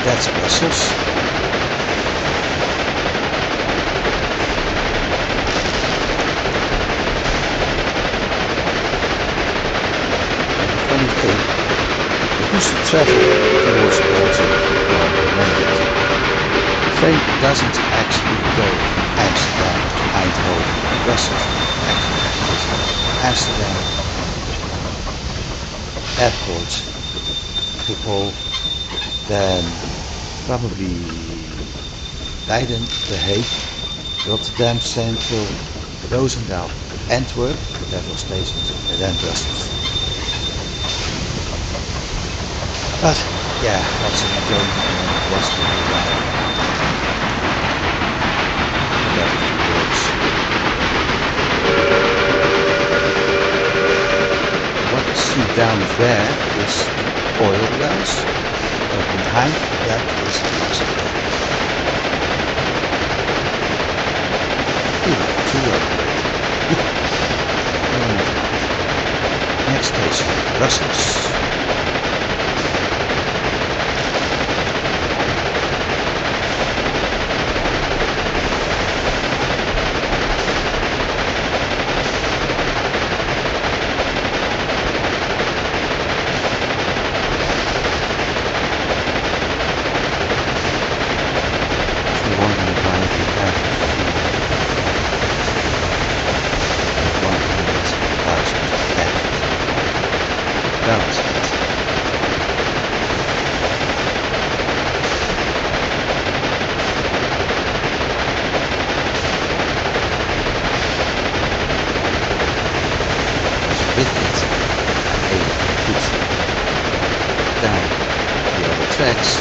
That's Brussels. travel towards Belgium from London. The train doesn't actually go from Amsterdam to Eindhoven or Brussels. Actually, it is Amsterdam Airport, Schiphol, then probably Leiden, The Hague, Rotterdam Central, Roosendaal, Antwerp, several stations, and then Brussels. But yeah, lots of enjoyment and the rest of the life. And everything works. What you see down there is oil wells. So behind that is Mexico. Too elaborate. No, never mind. Next station, Brussels. Balance that. With it, I'm able to put down the other tracks,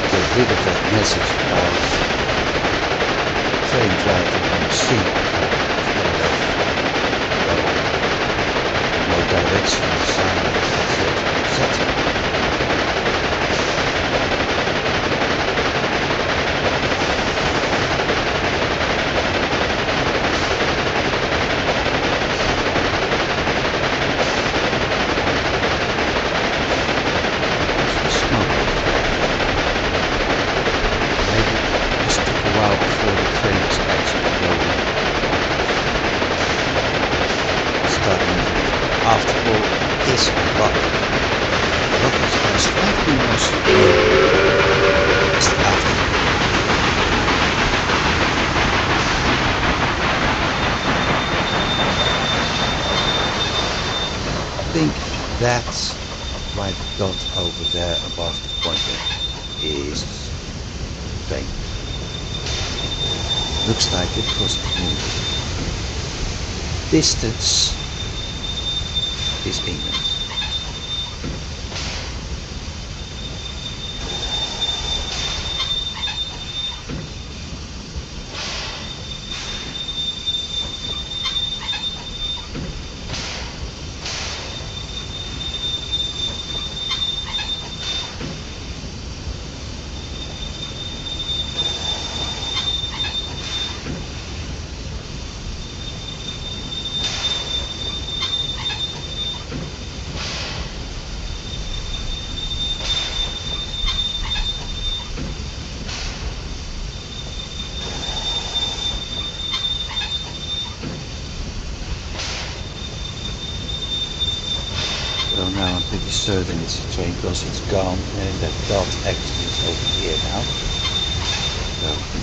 get rid of that message about train driving on the sea instead of no direction sign, etc. After all, is rocket. Rockets are slightly more slow just after. I think that's why the dot over there above the pointer is train. Looks like it because it's moving. Distance is England. So now I'm pretty certain it's a train because it's gone and that dot actually is over here now. So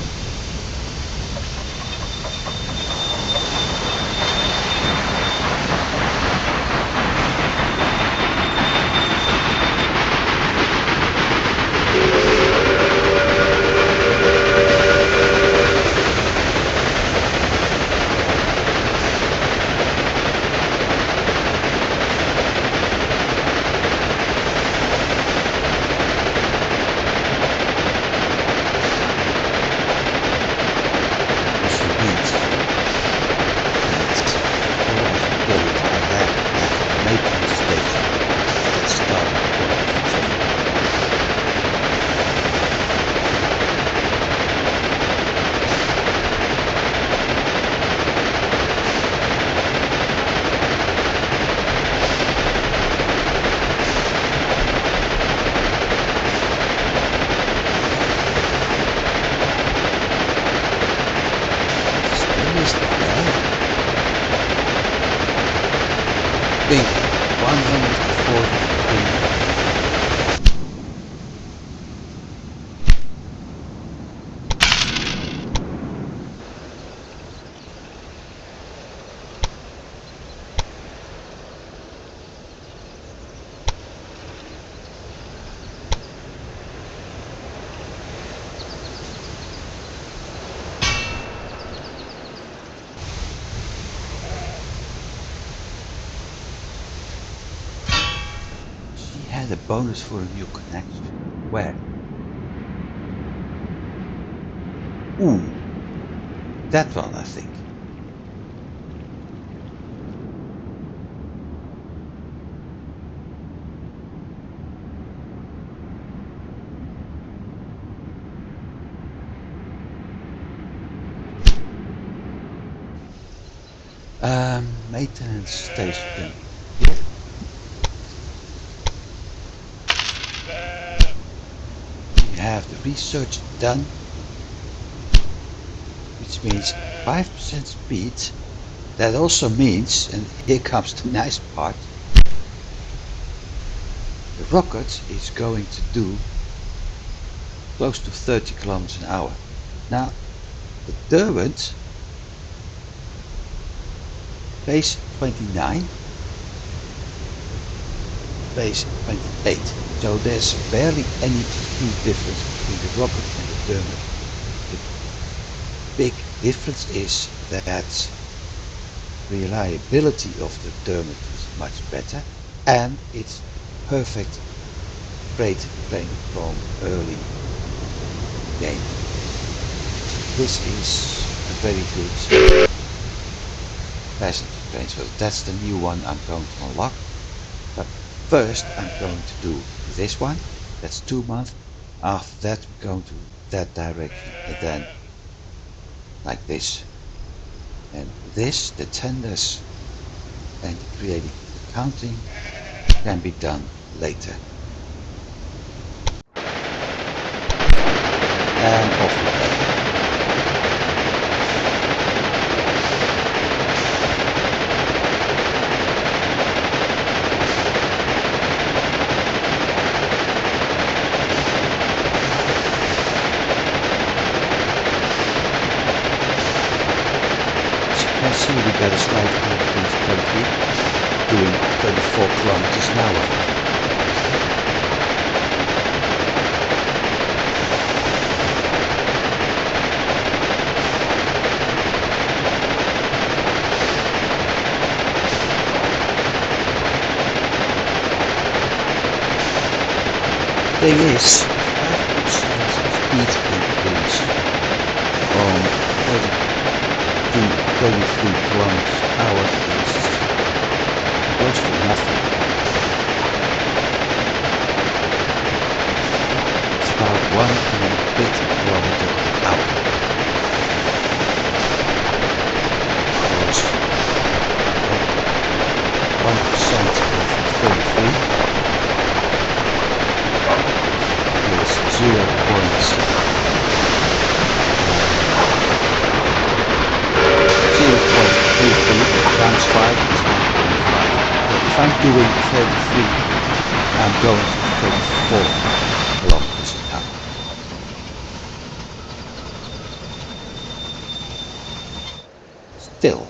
think 140 43. Had a bonus for a new connection. Where? Ooh, that one I think. Maintenance station. Yeah. We have the research done, which means 5% speed. That also means, and here comes the nice part, the rocket is going to do close to 30 kilometers an hour. Now, the Derwent base 29, base 28. So there's barely any speed difference between the rocket and the Derwent. The big difference is that reliability of the Derwent is much better, and it's perfect freight train from early game. This is a very good passenger train, so that's the new one I'm going to unlock. But first I'm going to do this one, that's 2 months. After that we're going to that direction, and then like this. And this, the tenders and creating accounting, can be done later. And off we go. As you can see, we got a slight increase currently, doing 34 kilometers an hour. Thing is, 5% speed increase on 30 to 33 kilometers an hour is close to nothing. It's about 1 and a bit kilometer an hour. Because 1% of 33 is 0.0.33 times 5 is 1.5. If I'm doing 33, I'm going to 34 kilometers an hour. Still,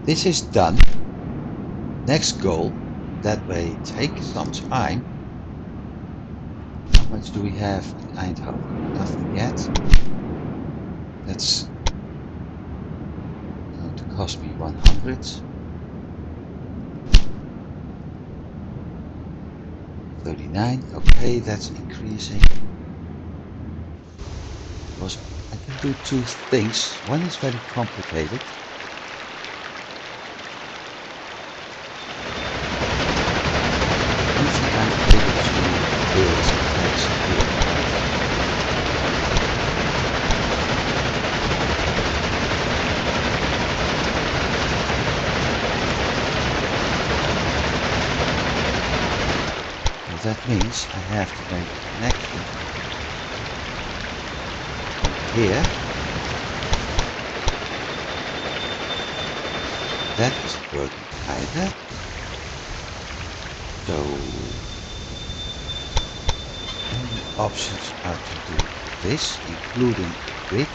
this is done. Next goal, that may take some time. How much do we have in Eindhoven? Nothing yet. That's going to cost me 100. 39. Okay, that's increasing. Because I can do two things. One is very complicated. I'm able to build next here. So that means I have to make a connection here. That isn't working either. So many options are to do this, including the bridge.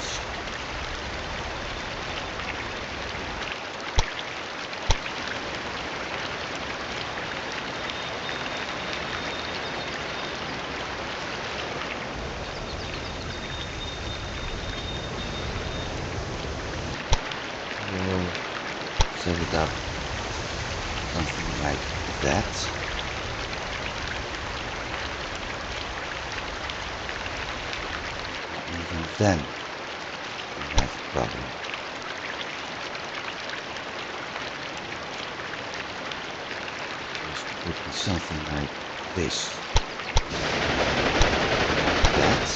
We'll set it up something like that. Even then, we have a problem. This would be something like this. That.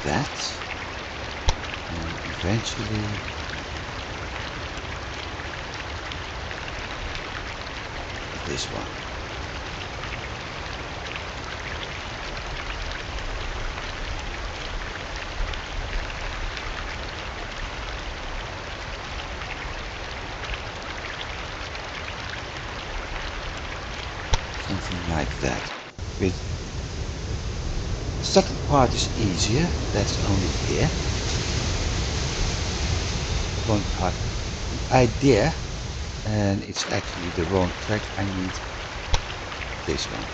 That. And eventually this one. Something like that. With the second part is easier, that's only here. One part, the idea, and it's actually the wrong track, I need this one.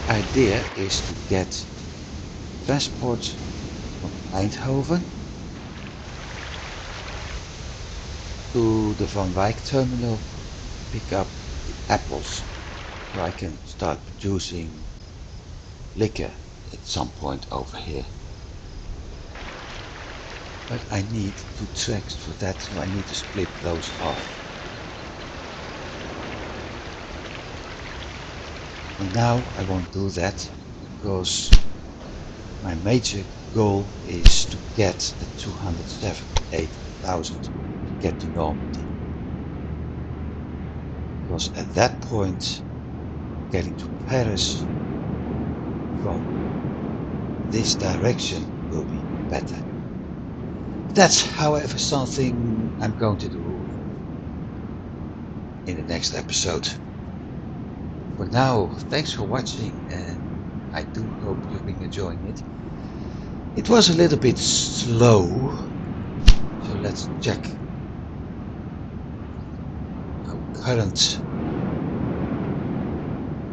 The idea is to get transport from Eindhoven to the Van Wijk terminal, pick up the apples, so I can start producing liquor at some point over here. But I need 2 tracks for that, so I need to split those off. And now I won't do that, because my major goal is to get the 278,000 to get to Normandy. Because at that point, getting to Paris from this direction will be better. That's, however, something I'm going to do in the next episode. For now, thanks for watching, and I do hope you've been enjoying it. It was a little bit slow, so let's check our current.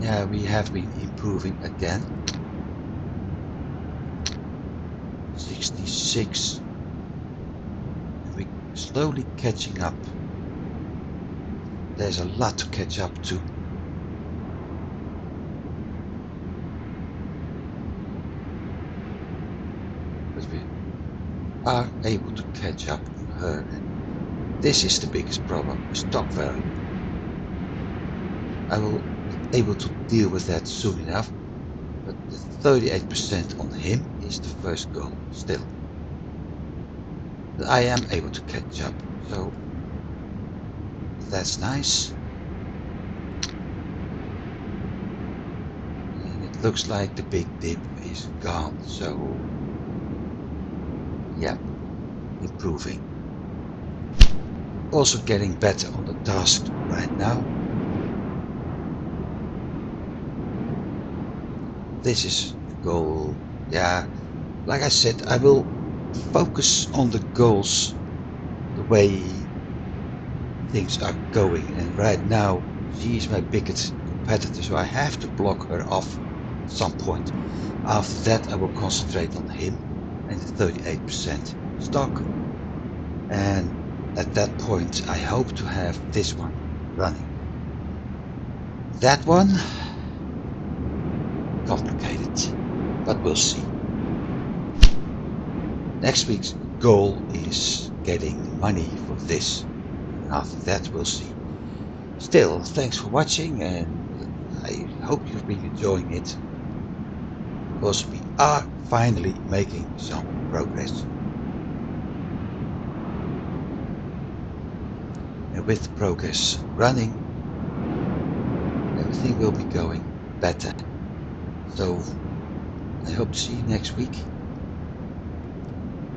Yeah, we have been improving again. 66. We're slowly catching up. There's a lot to catch up to. But we are able to catch up on her. And this is the biggest problem, the stock value. I will be able to deal with that soon enough. But the 38% on him is the first goal still. But I am able to catch up, so that's nice. And it looks like the big dip is gone, so yeah, improving. Also getting better on the task right now. This is the goal. Yeah, like I said, I will focus on the goals the way things are going, and right now she is my biggest competitor, so I have to block her off at some point. After that I will concentrate on him and the 38% stock, and at that point I hope to have this one running. That one, complicated, but we'll see. Next week's goal is getting money for this. After that we'll see. Still, thanks for watching, and I hope you've been enjoying it, because we are finally making some progress. and with progress running, everything will be going better. So I hope to see you next week.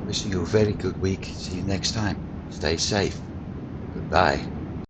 Wishing you a very good week. See you next time. Stay safe. Goodbye.